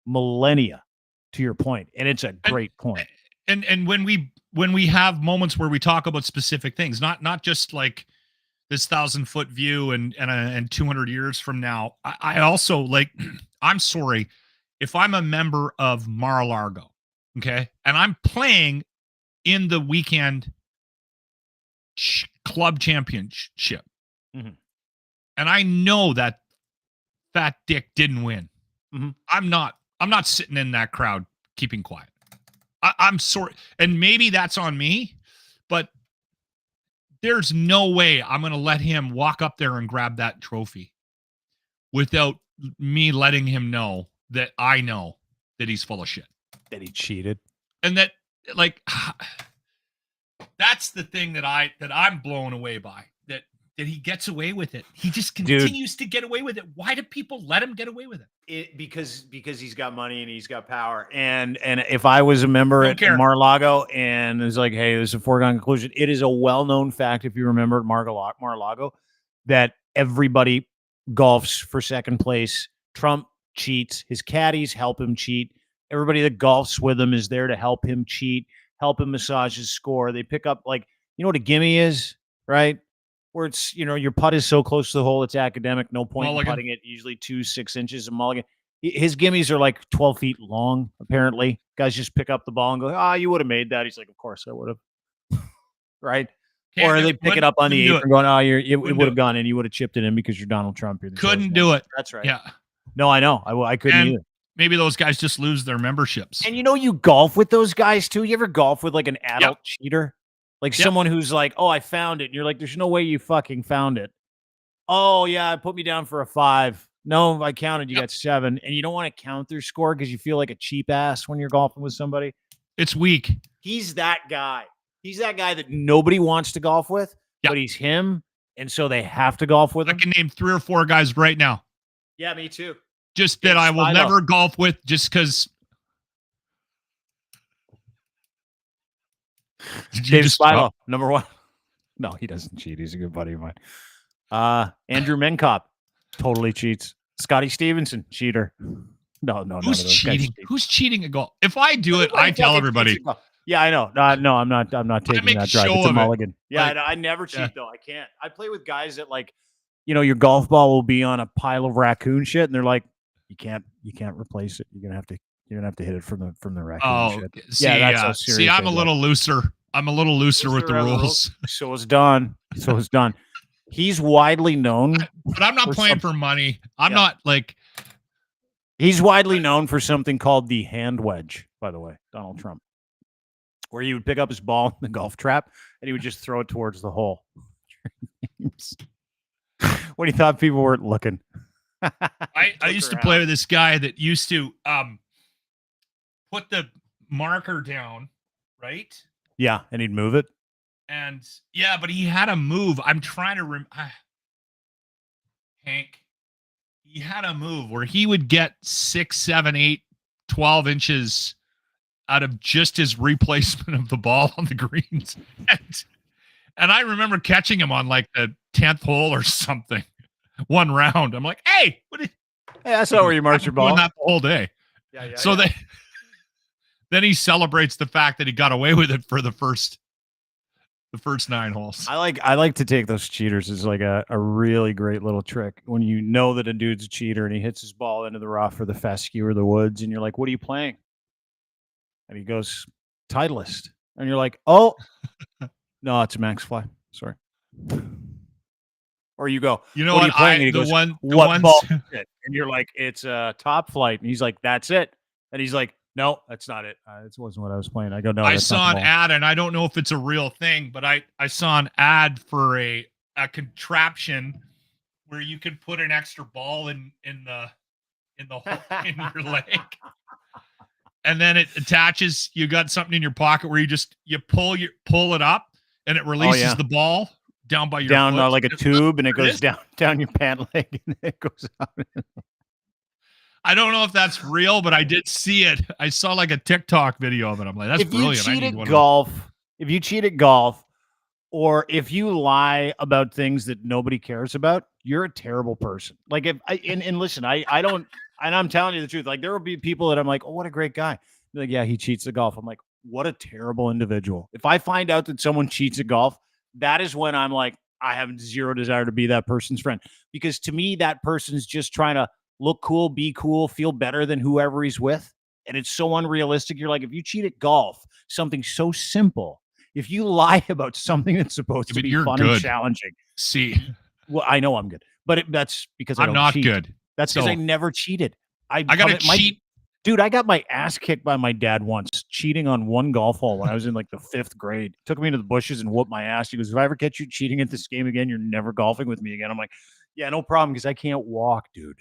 Millennia, to your point. And it's a great point. And when we have moments where we talk about specific things, not just like this 1,000-foot view and 200 years from now, I also like, I'm sorry if I'm a member of Mar-a-Lago, okay, and I'm playing in the weekend club championship, and I know that fat dick didn't win. I'm not sitting in that crowd keeping quiet. I'm sorry, and maybe that's on me, but there's no way I'm going to let him walk up there and grab that trophy without me letting him know that I know that he's full of shit, that he cheated, and that like that's the thing that I'm blown away by, that he gets away with it. He just continues to get away with it. Why do people let him get away with it? Because he's got money and he's got power. And if I was a member at Mar-a-Lago and it's like, hey, this is a foregone conclusion. It is a well-known fact, if you remember at Mar-a-Lago, that everybody golfs for second place. Trump cheats. His caddies help him cheat. Everybody that golfs with him is there to help him cheat, help him massage his score. They pick up, like, you know what a gimme is, right? Where it's, your putt is so close to the hole, it's academic. No point in putting it. Usually 2 6 inches of mulligan. His gimmies are like 12 feet long, apparently. Guys just pick up the ball and go, you would have made that. He's like, of course I would have. Right? Or they pick it up on the apron going, it would have gone in. You would have chipped it in because you're Donald Trump. You're couldn't do it. That's right. Yeah. No, I know. I couldn't either. Maybe those guys just lose their memberships. And you golf with those guys too. You ever golf with like an adult cheater? Like someone who's like, I found it. And you're like, there's no way you fucking found it. Oh, yeah, put me down for a 5. No, I counted. You got 7. And you don't want to count their score because you feel like a cheap ass when you're golfing with somebody. It's weak. He's that guy. He's that guy that nobody wants to golf with, but he's him. And so they have to golf with him. I can name 3 or 4 guys right now. Yeah, me too. Just that I will never golf with just because. Dave Spilo, number 1. No, he doesn't cheat. He's a good buddy of mine. Andrew Menkop totally cheats. Scotty Stevenson, cheater. No. Who's cheating? Who's cheating at golf? If I do it, I tell everybody. Yeah, I know. No, I'm not taking that drive. It's a mulligan. Yeah, like, I never cheat though. I can't. I play with guys that like, your golf ball will be on a pile of raccoon shit, and they're like, you can't replace it. You're gonna have to hit it from the raccoon shit. See, I'm a little looser. I'm a little looser with the rules. So is Don. He's widely known, but I'm not playing for money. I'm not like. He's widely known for something called the hand wedge. By the way, Donald Trump, where he would pick up his ball in the golf trap and he would just throw it towards the hole. When he thought people weren't looking. I used to play with this guy that used to put the marker down, right? Yeah, and he'd move it. And but he had a move. I'm trying to Hank. He had a move where he would get 6, 7, 8, 12 inches out of just his replacement of the ball on the greens. And I remember catching him on like the 10th hole or something. One round. I'm like, hey, that's not where you mark your ball. That the whole day. So then he celebrates the fact that he got away with it for the first 9 holes. I like to take those cheaters as like a really great little trick when you know that a dude's a cheater and he hits his ball into the rough or the fescue or the woods and you're like, what are you playing? And he goes, Titleist. And you're like, oh, no, it's a Max Fly. Sorry. Or you go, you know what? And he goes, what ball is it? And you're like, it's a Top Flight. And he's like, that's it. And he's like, no, that's not it. It wasn't what I was playing. I go, no. I saw an ad, and I don't know if it's a real thing, but I saw an ad for a contraption where you could put an extra ball in your leg, and then it attaches. You got something in your pocket where you pull it up, and it releases the ball down by your foot. Like a tube, and it goes down your pant leg, and it goes out. I don't know if that's real, but I did see it. I saw like a TikTok video of it. I'm like, that's brilliant. If you cheat at golf, or if you lie about things that nobody cares about, you're a terrible person. Like listen, I don't, and I'm telling you the truth. Like there will be people that I'm like, oh, what a great guy. They're like, yeah, he cheats at golf. I'm like, what a terrible individual. If I find out that someone cheats at golf, that is when I'm like, I have zero desire to be that person's friend, because to me, that person's just trying to look cool, be cool, feel better than whoever he's with. And it's so unrealistic. You're like, if you cheat at golf, something so simple, if you lie about something that's supposed to be fun and challenging. See, well, I know I'm good, but that's because I'm not good. That's because I never cheated. I got to cheat. Dude, I got my ass kicked by my dad once cheating on one golf hole when I was in like the 5th grade. Took me into the bushes and whooped my ass. He goes, if I ever catch you cheating at this game again, you're never golfing with me again. I'm like, yeah, no problem, because I can't walk, dude.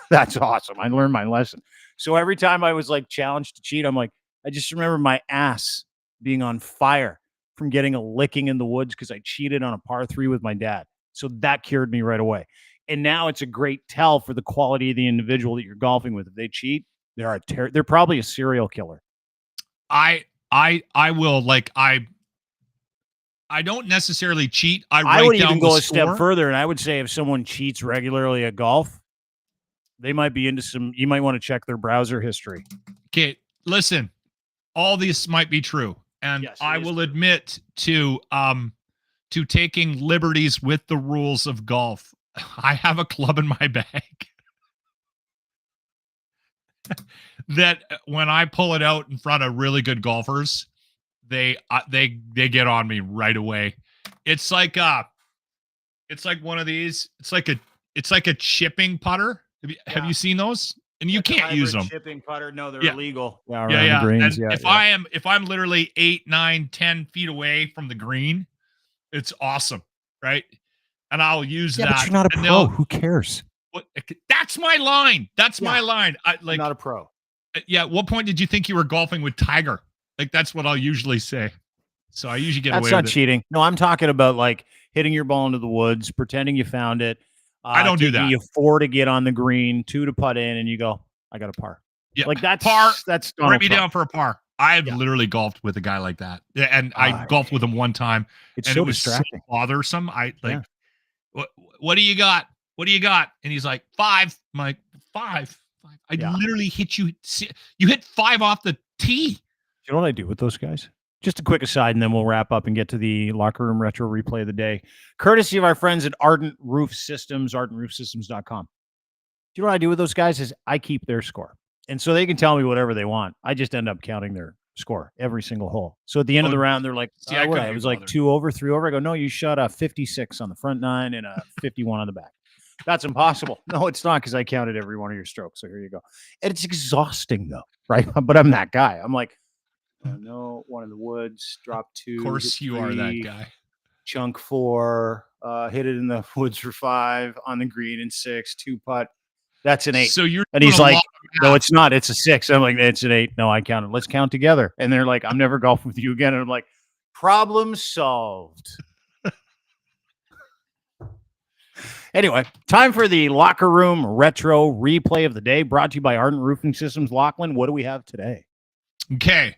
That's awesome. I learned my lesson. So every time I was like challenged to cheat, I'm like, I just remember my ass being on fire from getting a licking in the woods because I cheated on a par 3 with my dad. So that cured me right away. And now it's a great tell for the quality of the individual that you're golfing with. If they cheat, they're probably a serial killer. I will like I don't necessarily cheat. I would even go a step further, and I would say if someone cheats regularly at golf, they might be into you might want to check their browser history. Okay, listen, all this might be true, and yes, I will admit to taking liberties with the rules of golf. I have a club in my bag. that when I pull it out in front of really good golfers, they get on me right away. It's like one of these. It's like a chipping putter. Have you seen those? And you can't use them. Chipping putter. No, they're illegal. Yeah. Greens, and if I'm literally 8, 9, 10 feet away from the green, it's awesome, right? And I'll use that. But you're not a pro. Who cares? That's my line. That's my line. I'm not a pro. Yeah. At what point did you think you were golfing with Tiger? Like, that's what I'll usually say. So I usually get away with it. That's not cheating. No, I'm talking about like hitting your ball into the woods, pretending you found it. I don't do that. You 4 to get on the green, 2 to putt in, and you go, I got a par. Yeah, like that's par. That's write me down for a par. I've literally golfed with a guy like that, and I golfed with him one time. It's and so it was distracting, so bothersome. What do you got? What do you got? And he's like 5. I'm like 5. I literally hit you. You hit 5 off the tee. You know what I do with those guys? Just a quick aside, and then we'll wrap up and get to the locker room retro replay of the day, courtesy of our friends at Ardent Roof Systems, ardentroofsystems.com. Do you know what I do with those guys? Is I keep their score, and so they can tell me whatever they want. I just end up counting their score every single hole. So at the end of the round, they're like, it was like 2 over, 3 over. I go, no, you shot a 56 on the front 9 and a 51 on the back. That's impossible. No, it's not, because I counted every one of your strokes. So here you go. And it's exhausting though, right? But I'm that guy. I'm like, no, 1 in the woods, drop 2. Of course you are that guy. Chunk 4, hit it in the woods for 5, on the green in 6, 2 putt. That's an 8. So and he's like, no, it's not. It's a 6. I'm like, it's an 8. No, I counted. Let's count together. And they're like, I'm never golfing with you again. And I'm like, problem solved. Anyway, time for the locker room retro replay of the day, brought to you by Ardent Roofing Systems, Lochlin. What do we have today? Okay.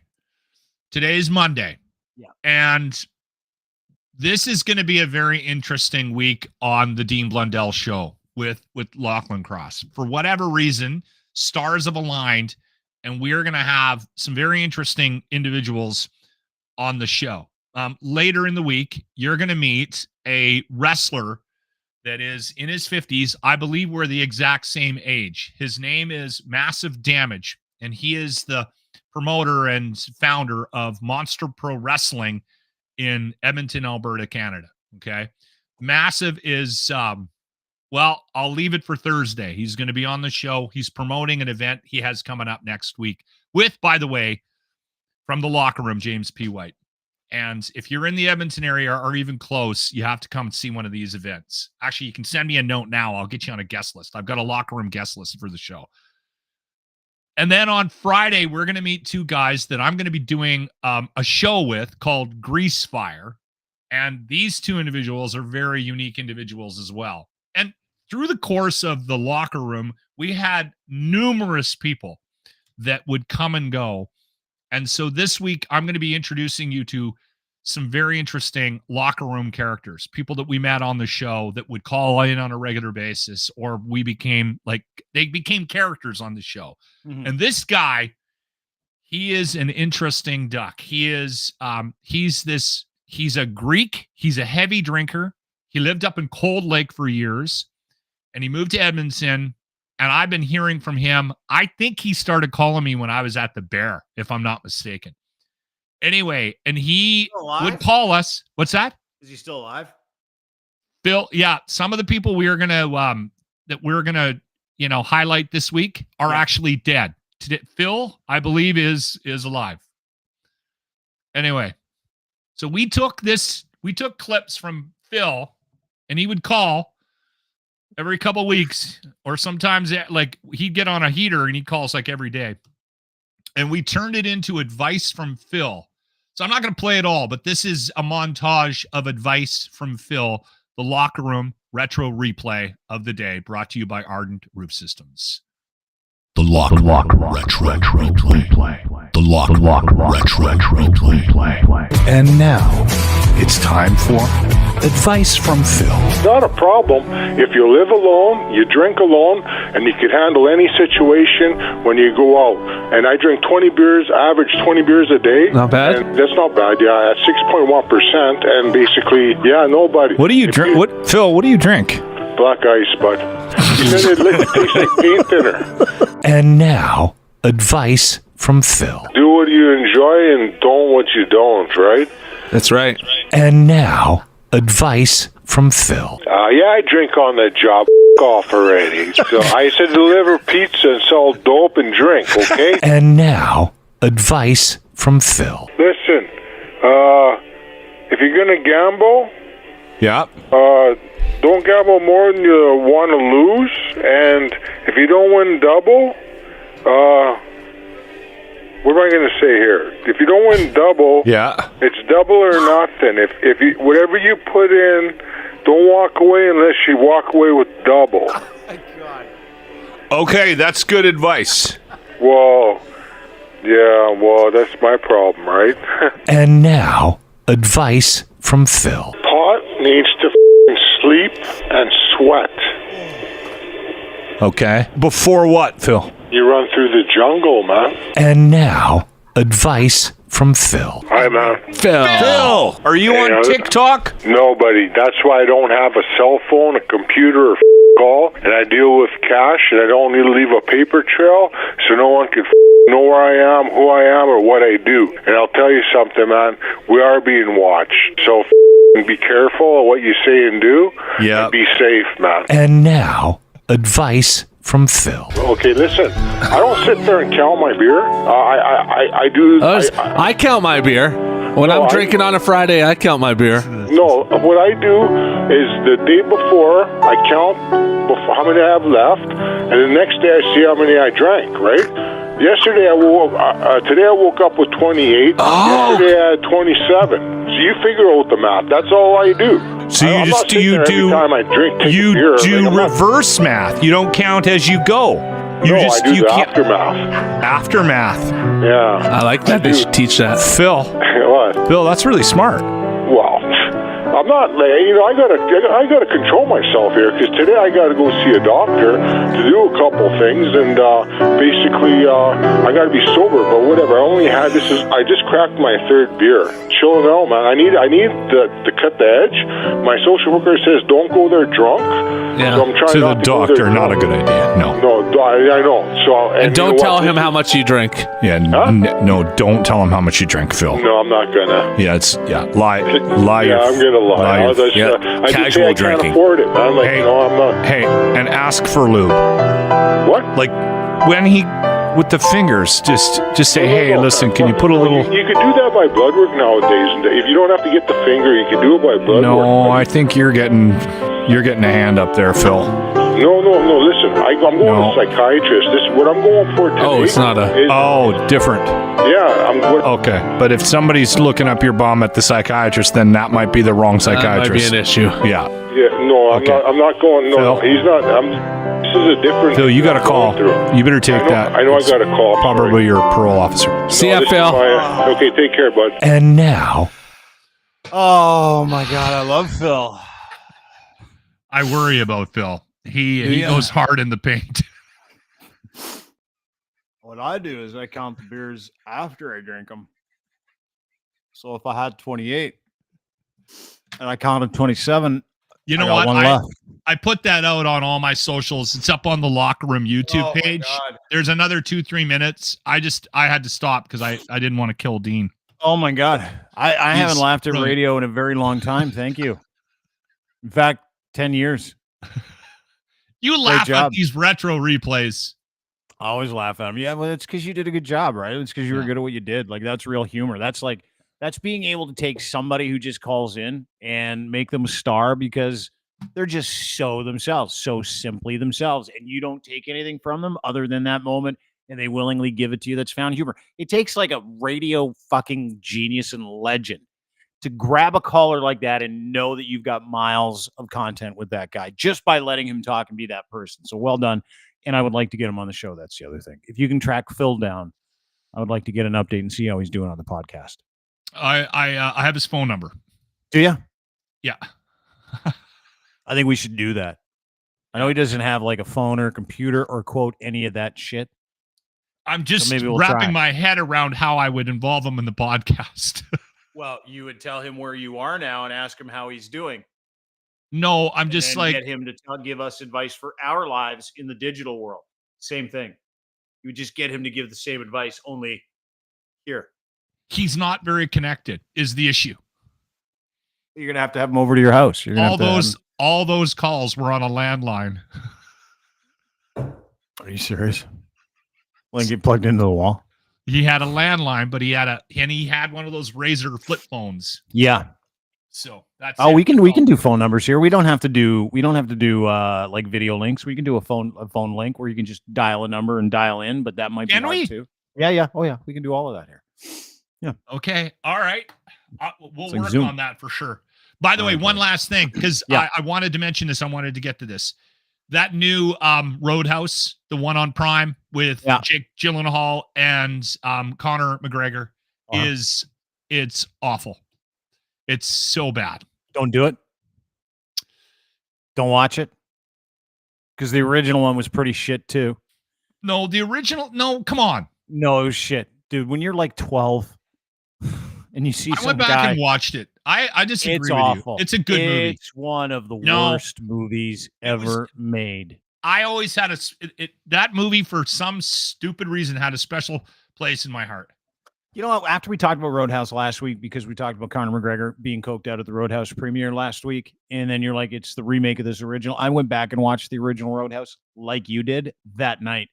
Today's Monday. Yeah. And this is going to be a very interesting week on the Dean Blundell show with Lochlin Cross. For whatever reason, stars have aligned, and we're going to have some very interesting individuals on the show. Later in the week, you're going to meet a wrestler that is in his 50s. I believe we're the exact same age. His name is Massive Damage, and he is the promoter and founder of Monster Pro Wrestling in Edmonton, Alberta, Canada. Okay. Massive is, well, I'll leave it for Thursday. He's going to be on the show. He's promoting an event he has coming up next week with, by the way, from the locker room, James P. White. And if you're in the Edmonton area or even close, you have to come and see one of these events. Actually, you can send me a note now. I'll get you on a guest list. I've got a locker room guest list for the show. And then on Friday, we're going to meet 2 guys that I'm going to be doing a show with called Grease Fire. And these 2 individuals are very unique individuals as well. And through the course of the locker room, we had numerous people that would come and go. And so this week, I'm going to be introducing you to some very interesting locker room characters, people that we met on the show that would call in on a regular basis, or they became characters on the show. Mm-hmm. And this guy, he is an interesting duck. He is, he's a Greek. He's a heavy drinker. He lived up in Cold Lake for years, and he moved to Edmonton. And I've been hearing from him. I think he started calling me when I was at the Bear, if I'm not mistaken. Anyway, and he would call us. What's that? Is he still alive? Phil, yeah. Some of the people we're gonna highlight this week are actually dead. Today, Phil, I believe, is alive. Anyway, so we took clips from Phil, and he would call every couple weeks, or sometimes like he'd get on a heater and he calls like every day. And we turned it into advice from Phil. So I'm not going to play it all, but this is a montage of advice from Phil, the locker room retro replay of the day, brought to you by Ardent Roof Systems. The Loch retro replay. The Loch retro replay. And now it's time for advice from Phil. It's not a problem if you live alone, you drink alone, and you can handle any situation when you go out. And I drink 20 beers, average 20 beers a day. Not bad. And that's not bad, yeah, at 6.1%. And basically, yeah, nobody. What do you drink? Phil, what do you drink? Black ice, but it tastes like paint thinner. And now advice from Phil. Do what you enjoy and don't what you don't, right? That's right. And now, advice from Phil. Yeah, I drink on that job. Off already. So I said deliver pizza and sell dope and drink, okay? And now, advice from Phil. Listen, if you're going to gamble, Yeah. don't gamble more than you want to lose. And if you don't win double, what am I going to say here? If you don't win double, Yeah. it's double or nothing. If you, whatever you put in, don't walk away unless you walk away with double. Oh my God. Okay, that's good advice. Well, yeah, well, that's my problem, right? And now, advice from Phil. Pot needs to sleep and sweat. Okay. Before what, Phil? You run through the jungle, man. And now, advice from Phil. Hi, man. Phil, are you on TikTok? No, buddy. That's why I don't have a cell phone, a computer, or call, and I deal with cash, and I don't need to leave a paper trail, so no one can know where I am, who I am, or what I do. And I'll tell you something, man. We are being watched, so be careful of what you say and do. Yeah. And be safe, man. And now, advice from Phil. Okay, listen. I don't sit there and count my beer. I do. I count my beer. When I'm drinking on a Friday, I count my beer. No, what I do is the day before, I count how many I have left, and the next day I see how many I drank, right? Yesterday today I woke up with 28. Oh. Yesterday I had 27. So you figure out the math. That's all I do. So I'm not sitting there every time I drink, take a beer. Reverse math. You don't count as you go. I do the aftermath. Aftermath. Yeah. I like that. They should teach that. Phil. What? Phil, that's really smart. Well, I'm not, I gotta control myself here, because today I gotta go see a doctor to do a couple things, and basically I gotta be sober. But whatever, I just cracked my third beer. Chilling out, man. I need to cut the edge. My social worker says don't go there drunk. Yeah. So I'm trying to not the to go doctor, there not a drunk. good idea. No. No, I know. So And don't tell him how much you drink. Yeah. No, don't tell him how much you drink, Phil. No, I'm not gonna. Yeah, lie. Yeah, I'm gonna lie. I just say I can't afford it, man. Like, Hey. I'm not. Hey, and ask for lube. What? Like when he with the fingers, just say, hey, listen, can you put a little? You could do that by blood work nowadays. And if you don't have to get the finger, you can do it by blood work. No, I think you're getting a hand up there, Phil. No. Listen, I'm going to a psychiatrist. This is what I'm going for today. Oh, it's not different. Yeah, Okay, but if somebody's looking up your bum at the psychiatrist, then that might be the wrong psychiatrist. That might be an issue. Yeah. Yeah. No, Okay. I'm not going. No, Phil? he's not. This is a different. Phil, you got to call. You better take that. I know. I got to call. I'm Probably sorry. your parole officer. See ya, Phil. Okay, take care, bud. And now, Oh my God, I love Phil. I worry about Phil. He goes hard in the paint. What I do is I count the beers after I drink them. So if I had 28 and I counted 27, You know I got what? one left. I put that out on all my socials. It's up on the Locker Room YouTube page. There's another 2-3 minutes. I had to stop because I didn't want to kill Dean. Oh my God. I haven't laughed at brilliant. radio in a very long time. Thank you. In fact, 10 years. You laugh job. at these retro replays. I always laugh at them. Yeah, well, it's because you did a good job, right? It's because you were good at what you did. Like, that's real humor. That's being able to take somebody who just calls in and make them a star because they're just so themselves, so simply themselves. And you don't take anything from them other than that moment, and they willingly give it to you. That's found humor. It takes like a radio fucking genius and legend to grab a caller like that and know that you've got miles of content with that guy just by letting him talk and be that person. So well done. And I would like to get him on the show. That's the other thing. If you can track Phil down, I would like to get an update and see how he's doing on the podcast. I have his phone number. Do you? Yeah. I think we should do that. I know he doesn't have like a phone or a computer or quote any of that shit. I'm just maybe we'll wrapping try. my head around how I would involve him in the podcast. Well, you would tell him where you are now and ask him how he's doing. No, I'm And just then like, get him to give us advice for our lives in the digital world. Same thing. You would just get him to give the same advice, only here. He's not very connected is the issue. You're going to have him over to your house. You're gonna all those calls were on a landline. Are you serious? Like get plugged into the wall? He had a landline, but he had one of those Razor flip phones. Yeah. So that's we can do phone numbers here. We don't have to do like video links. We can do a phone link where you can just dial a number and dial in, but that might be hard too. Yeah. Oh yeah, we can do all of that here. Yeah. Okay. All right. We'll work Zoom on that for sure. By the way, one last thing, because I wanted to mention this. I wanted to get to this. That new Roadhouse, the one on Prime with Jake Gyllenhaal and Conor McGregor, it's awful. It's so bad. Don't do it. Don't watch it. Because the original one was pretty shit too. No, come on. No, it was shit. Dude, when you're like 12 and you see I went back and watched it. I disagree it's with awful. you. It's a good movie. It's one of the worst movies ever made. I always had that movie for some stupid reason had a special place in my heart. You know what? After we talked about Roadhouse last week, because we talked about Conor McGregor being coked out at the Roadhouse premiere last week, and then you're like, it's the remake of this original. I went back and watched the original Roadhouse like you did that night.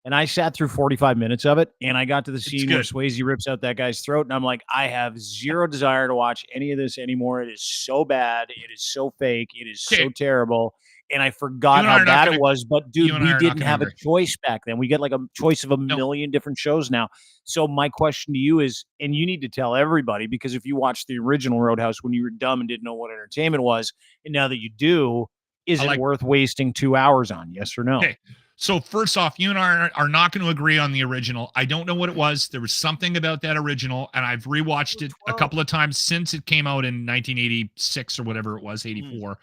And I sat through 45 minutes of it, and I got to the scene where Swayze rips out that guy's throat, and I'm like, I have zero desire to watch any of this anymore. It is so bad. It is so fake. It is so terrible. And I forgot how bad it was. But, dude, we didn't have a choice back then. We get like a choice of a million different shows now. So my question to you is, and you need to tell everybody, because if you watched the original Roadhouse when you were dumb and didn't know what entertainment was, and now that you do, is it worth wasting 2 hours on? Yes or no? Okay. So first off, you and I are not going to agree on the original. I don't know what it was. There was something about that original, and I've rewatched it a couple of times since it came out in 1986 or whatever it was, 84.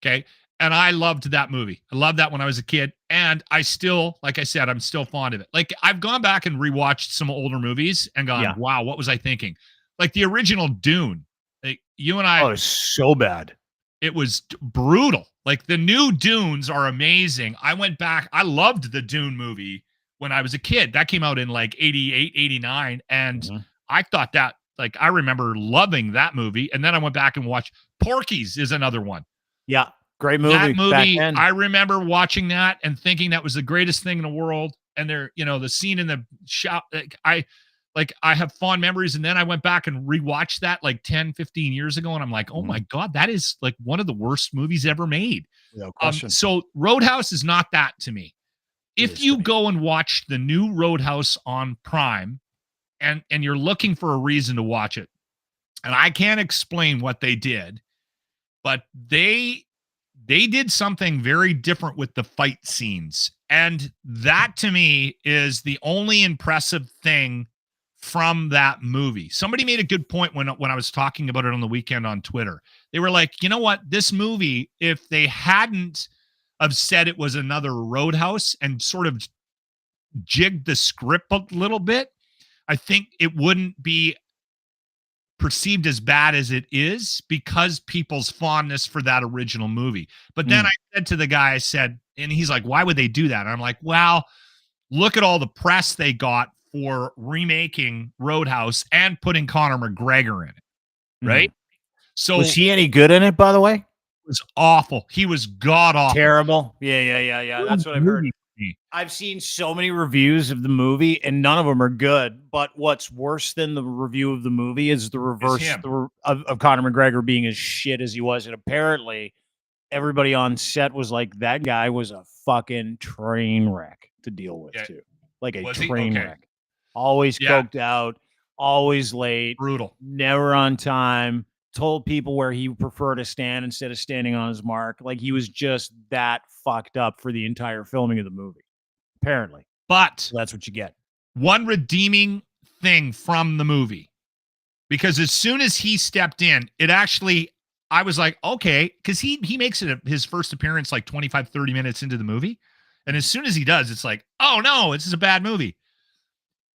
Okay. And I loved that movie. I loved that when I was a kid. And I still, like I said, I'm still fond of it. Like I've gone back and rewatched some older movies and gone, wow, what was I thinking? Like the original Dune. Like you and I. Oh, it's so bad. It was brutal. Like the new Dunes are amazing. I went back. I loved the Dune movie when I was a kid. That came out in like 88, 89. And I thought that, like, I remember loving that movie. And then I went back and watched Porky's is another one. Yeah. Great movie. That movie, I remember watching that and thinking that was the greatest thing in the world. And there, the scene in the shop, I have fond memories. And then I went back and rewatched that like 10, 15 years ago. And I'm like, oh my God, that is like one of the worst movies ever made. No question. So Roadhouse is not that to me. If you go and watch the new Roadhouse on Prime and you're looking for a reason to watch it, and I can't explain what they did, but they did something very different with the fight scenes. And that to me is the only impressive thing from that movie. Somebody made a good point when I was talking about it on the weekend on Twitter. They were like, you know what? This movie, if they hadn't have said it was another Roadhouse and sort of jigged the script a little bit, I think it wouldn't be perceived as bad as it is because people's fondness for that original movie. But then I said to the guy, and he's like, why would they do that? And I'm like, well, look at all the press they got for remaking Roadhouse and putting Conor McGregor in it. Right. So was he any good in it, by the way? It was awful. He was god awful. Terrible. Yeah. That's what I've heard. I've seen so many reviews of the movie and none of them are good. But what's worse than the review of the movie is the reverse of Conor McGregor being as shit as he was. And apparently everybody on set was like, that guy was a fucking train wreck to deal with too. Like a train wreck. Always coked out, always late. Brutal. Never on time. Told people where he preferred to stand instead of standing on his mark. Like he was just that fucked up for the entire filming of the movie, apparently. But so that's what you get. One redeeming thing from the movie, because as soon as he stepped in, it actually, I was like, okay, because he makes it his first appearance like 25, 30 minutes into the movie. And as soon as he does, it's like, oh no, this is a bad movie.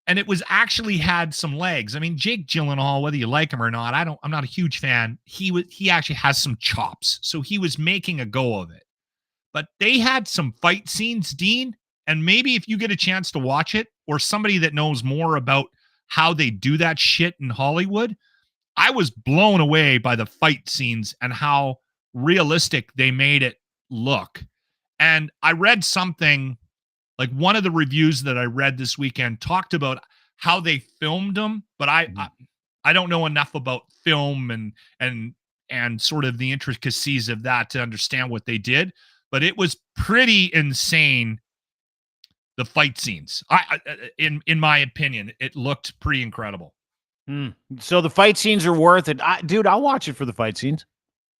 And it was actually had some legs. I mean, Jake Gyllenhaal, whether you like him or not, I'm not a huge fan. He actually has some chops. So he was making a go of it. But they had some fight scenes, Dean, And maybe if you get a chance to watch it, or somebody that knows more about how they do that shit in Hollywood, I was blown away by the fight scenes and how realistic they made it look. And I read something, like one of the reviews that I read this weekend talked about how they filmed them, but I don't know enough about film and sort of the intricacies of that to understand what they did, but it was pretty insane. The fight scenes, in my opinion, it looked pretty incredible. So the fight scenes are worth it. Dude, I'll watch it for the fight scenes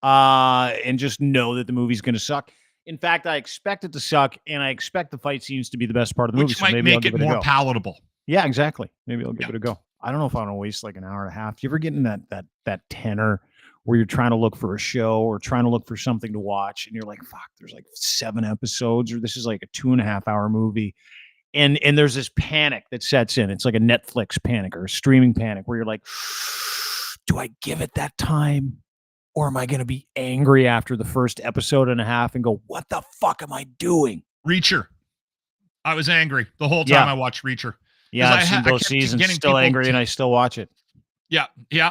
and just know that the movie's going to suck. In fact, I expect it to suck, and I expect the fight scenes to be the best part of the movie. Which might make it more palatable. Yeah, exactly. Maybe I'll give it a go. I don't know if I want to waste like an hour and a half. Do you ever get in that tenor where you're trying to look for a show or trying to look for something to watch, and you're like, fuck, there's like 7 episodes, or this is like a 2.5 hour movie. And there's this panic that sets in. It's like a Netflix panic or a streaming panic where you're like, do I give it that time? Or am I going to be angry after the first episode and a half and go, what the fuck am I doing? Reacher. I was angry the whole time I watched Reacher. Yeah, I've seen both seasons, still angry, and I still watch it. Yeah,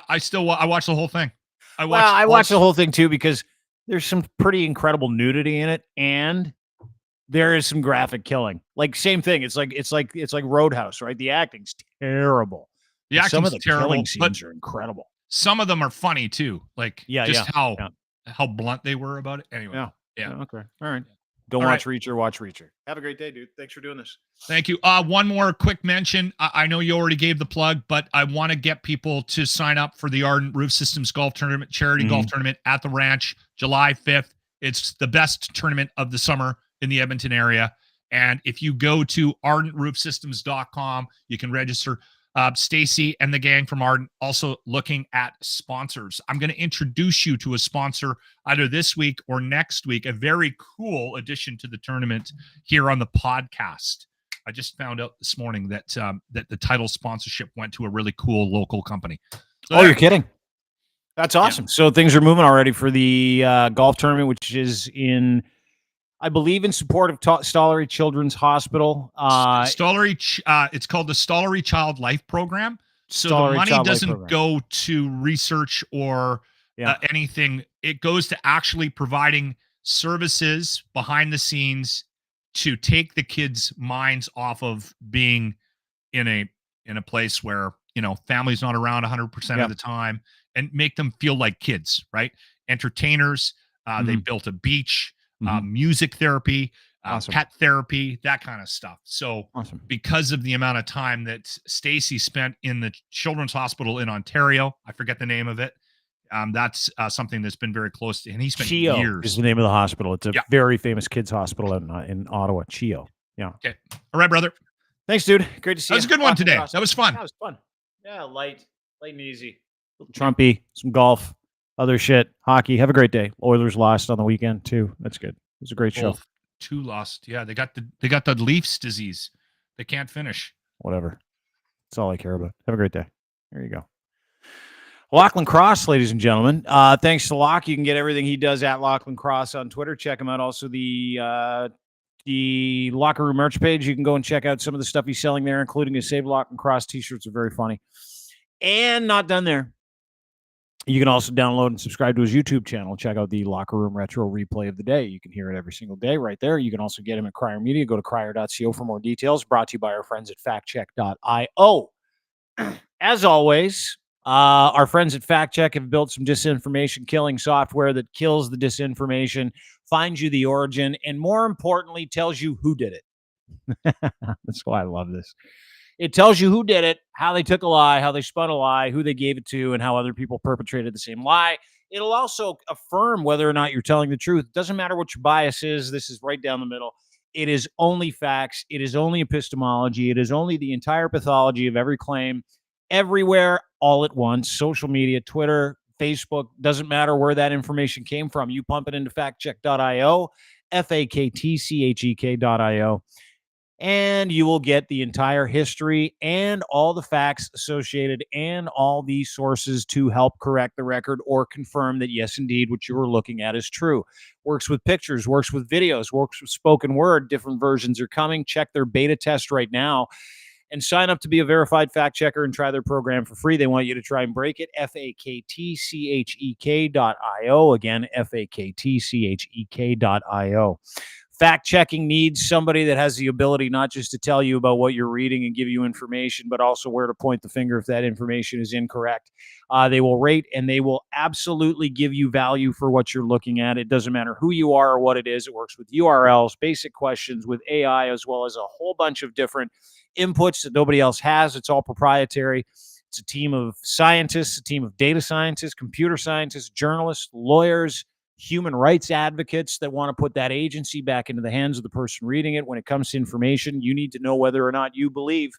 I watch the whole thing. I watch the whole thing too because there's some pretty incredible nudity in it, and there is some graphic killing. Like same thing. It's like Roadhouse, right? The acting's terrible. Some of the killing scenes are incredible. Some of them are funny too. Like how blunt they were about it. Anyway. Yeah. Okay. All right. Don't watch Reacher. Watch Reacher. Have a great day, dude. Thanks for doing this. Thank you. One more quick mention. I know you already gave the plug, but I want to get people to sign up for the Ardent Roof Systems Golf Tournament, charity golf tournament at the ranch, July 5th. It's the best tournament of the summer in the Edmonton area. And if you go to ardentroofsystems.com, you can register. Stacy and the gang from Ardent also looking at sponsors. I'm going to introduce you to a sponsor either this week or next week, a very cool addition to the tournament here on the podcast. I just found out this morning that that the title sponsorship went to a really cool local company. So you're kidding. That's awesome. Yeah. So things are moving already for the golf tournament, which is in, I believe, in support of Stollery Children's Hospital. It's called the Stollery Child Life Program. So the money doesn't go to research or anything. It goes to actually providing services behind the scenes to take the kids' minds off of being in a place where, family's not around 100% of the time, and make them feel like kids, right? Entertainers. They built a beach. Music therapy, pet therapy, that kind of stuff. So because of the amount of time that Stacy spent in the Children's Hospital in Ontario, I forget the name of it. That's something that's been very close to, and he spent years. Is the name of the hospital. It's a very famous kids hospital in Ottawa, CHEO. Yeah. Okay. All right, brother. Thanks, dude. Great to see you. That was a good one today. That was fun. That was fun. Yeah, light and easy. Trumpy, some golf. Other shit, hockey. Have a great day. Oilers lost on the weekend too. That's good. It was a great show. 2 lost. Yeah, they got the Leafs disease. They can't finish. Whatever. That's all I care about. Have a great day. There you go. Lochlin Cross, ladies and gentlemen. Thanks to Loch. You can get everything he does at Lochlin Cross on Twitter. Check him out. Also the Locker Room merch page. You can go and check out some of the stuff he's selling there, including his Save Lochlin Cross t-shirts are very funny. And not done there. You can also download and subscribe to his YouTube channel. Check out the Locker Room Retro Replay of the Day. You can hear it every single day right there. You can also get him at Crier Media. Go to crier.co for more details. Brought to you by our friends at factcheck.io. As always, our friends at FactCheck have built some disinformation killing software that kills the disinformation, finds you the origin, and more importantly, tells you who did it. That's why I love this. It tells you who did it, how they took a lie, how they spun a lie, who they gave it to, and how other people perpetrated the same lie. It'll also affirm whether or not you're telling the truth. It doesn't matter what your bias is. This is right down the middle. It is only facts. It is only epistemology. It is only the entire pathology of every claim, everywhere, all at once. Social media, Twitter, Facebook, doesn't matter where that information came from. You pump it into factcheck.io, FAKTCHEK.io. and you will get the entire history and all the facts associated and all these sources to help correct the record or confirm that, yes, indeed, what you were looking at is true. Works with pictures, works with videos, works with spoken word. Different versions are coming. Check their beta test right now and sign up to be a verified fact checker and try their program for free. They want you to try and break it. FAKTCHEK.io. Again, FAKTCHEK.io. Fact checking needs somebody that has the ability not just to tell you about what you're reading and give you information, but also where to point the finger if that information is incorrect. They will rate and they will absolutely give you value for what you're looking at. It doesn't matter who you are or what it is. It works with URLs, basic questions, with AI, as well as a whole bunch of different inputs that nobody else has. It's all proprietary. It's a team of scientists, a team of data scientists, computer scientists, journalists, lawyers, human rights advocates that want to put that agency back into the hands of the person reading it. When it comes to information, you need to know whether or not you believe.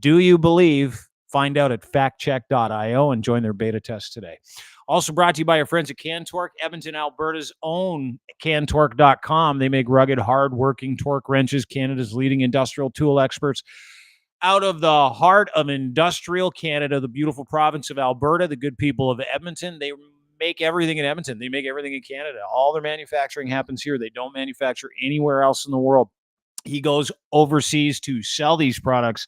Do you believe? Find out at factcheck.io and join their beta test today. Also brought to you by our friends at CanTorque, Edmonton, Alberta's own CanTorque.com. They make rugged, hard-working torque wrenches, Canada's leading industrial tool experts. Out of the heart of industrial Canada, the beautiful province of Alberta, the good people of Edmonton, they make everything in Edmonton. They make everything in Canada. All their manufacturing happens here. They don't manufacture anywhere else in the world. He goes overseas to sell these products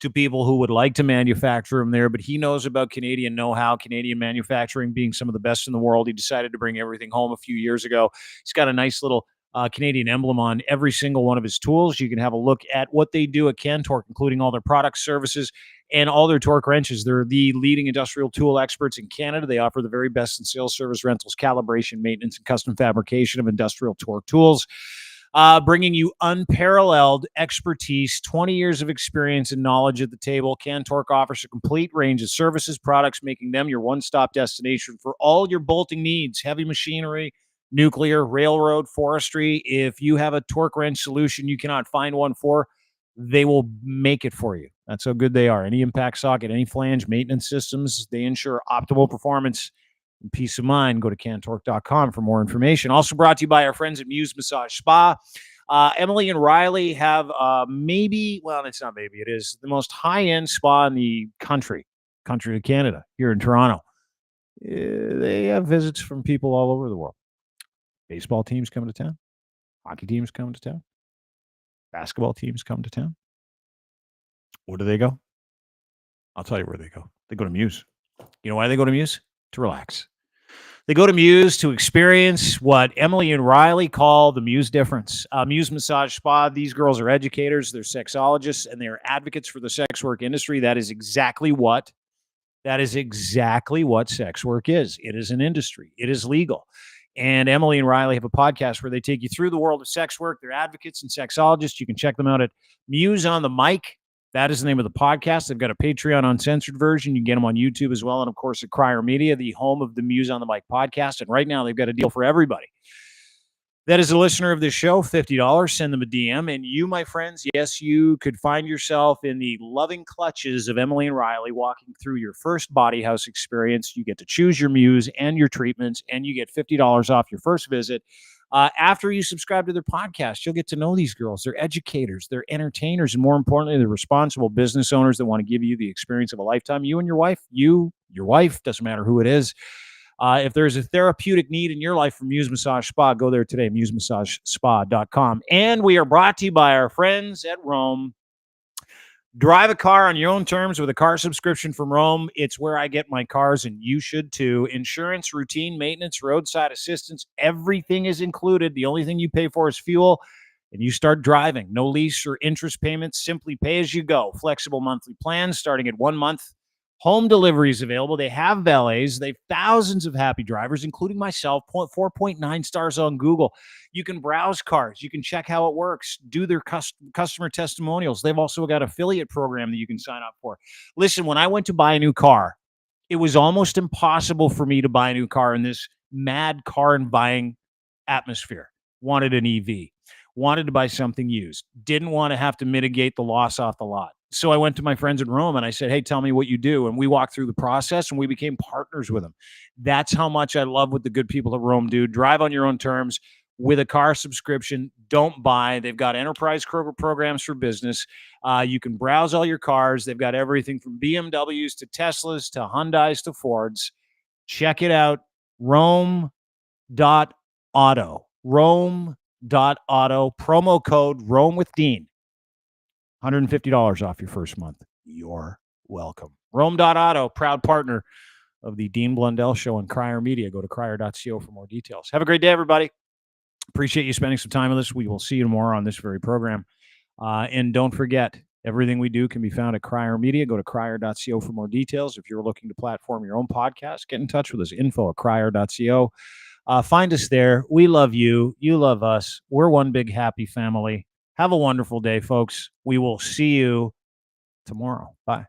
to people who would like to manufacture them there, but he knows about Canadian know-how, Canadian manufacturing being some of the best in the world. He decided to bring everything home a few years ago. He's got a nice little Canadian emblem on every single one of his tools. You can have a look at what they do at CanTorque, including all their products, services, and all their torque wrenches. They're the leading industrial tool experts in Canada. They offer the very best in sales, service, rentals, calibration, maintenance, and custom fabrication of industrial torque tools, bringing you unparalleled expertise, 20 years of experience and knowledge at the table. CanTorque offers a complete range of services, products, making them your one-stop destination for all your bolting needs, heavy machinery, nuclear, railroad, forestry. If you have a torque wrench solution you cannot find one for, they will make it for you. That's how good they are. Any impact socket, any flange, maintenance systems, they ensure optimal performance and peace of mind. Go to cantorque.com for more information. Also brought to you by our friends at Muse Massage Spa. Emily and Riley have it's not maybe, it is the most high-end spa in the country of Canada, here in Toronto. They have visits from people all over the world. Baseball teams come to town. Hockey teams come to town. Basketball teams come to town. Where do they go? I'll tell you where they go. They go to Muse. You know why they go to Muse? To relax. They go to Muse to experience what Emily and Riley call the Muse difference. Muse Massage Spa, these girls are educators, they're sexologists, and they're advocates for the sex work industry. That is exactly what sex work is. It is an industry. It is legal. And Emily and Riley have a podcast where they take you through the world of sex work. They're advocates and sexologists. You can check them out at Muse on the Mic. That is the name of the podcast. They've got a Patreon uncensored version. You can get them on YouTube as well. And, of course, at Crier Media, the home of the Muse on the Mic podcast. And right now they've got a deal for everybody that is a listener of this show, $50. Send them a DM. And you, my friends, yes, you could find yourself in the loving clutches of Emily and Riley walking through your first Body House experience. You get to choose your Muse and your treatments, and you get $50 off your first visit. After you subscribe to their podcast, you'll get to know these girls. They're educators, they're entertainers, and more importantly, they're responsible business owners that want to give you the experience of a lifetime. You and your wife, your wife, doesn't matter who it is. If there's a therapeutic need in your life from Muse Massage Spa, go there today, musemassage.spa.com. And we are brought to you by our friends at Rome. Drive a car on your own terms with a car subscription from Rome. It's where I get my cars, and you should too. Insurance, routine maintenance, roadside assistance, everything is included. The only thing you pay for is fuel, and you start driving. No lease or interest payments, simply pay as you go. Flexible monthly plans starting at 1 month. Home delivery is available. They have valets. They have thousands of happy drivers, including myself, 4.9 stars on Google. You can browse cars. You can check how it works, do their customer testimonials. They've also got an affiliate program that you can sign up for. Listen, when I went to buy a new car, it was almost impossible for me to buy a new car in this mad car and buying atmosphere. Wanted an EV. Wanted to buy something used. Didn't want to have to mitigate the loss off the lot. So I went to my friends at Rome and I said, hey, tell me what you do. And we walked through the process and we became partners with them. That's how much I love what the good people at Rome do. Drive on your own terms. with a car subscription. Don't buy. They've got enterprise programs for business. You can browse all your cars. They've got everything from BMWs to Teslas to Hyundais to Fords. Check it out. Rome.auto. Rome.auto. Promo code Rome with Dean. $150 off your first month. You're welcome. Rome.auto, proud partner of the Dean Blundell Show and Crier Media. Go to crier.co for more details. Have a great day, everybody. Appreciate you spending some time with us. We will see you tomorrow on this very program. And don't forget, everything we do can be found at Crier Media. Go to crier.co for more details. If you're looking to platform your own podcast, get in touch with us. info@crier.co. Find us there. We love you. You love us. We're one big happy family. Have a wonderful day, folks. We will see you tomorrow. Bye.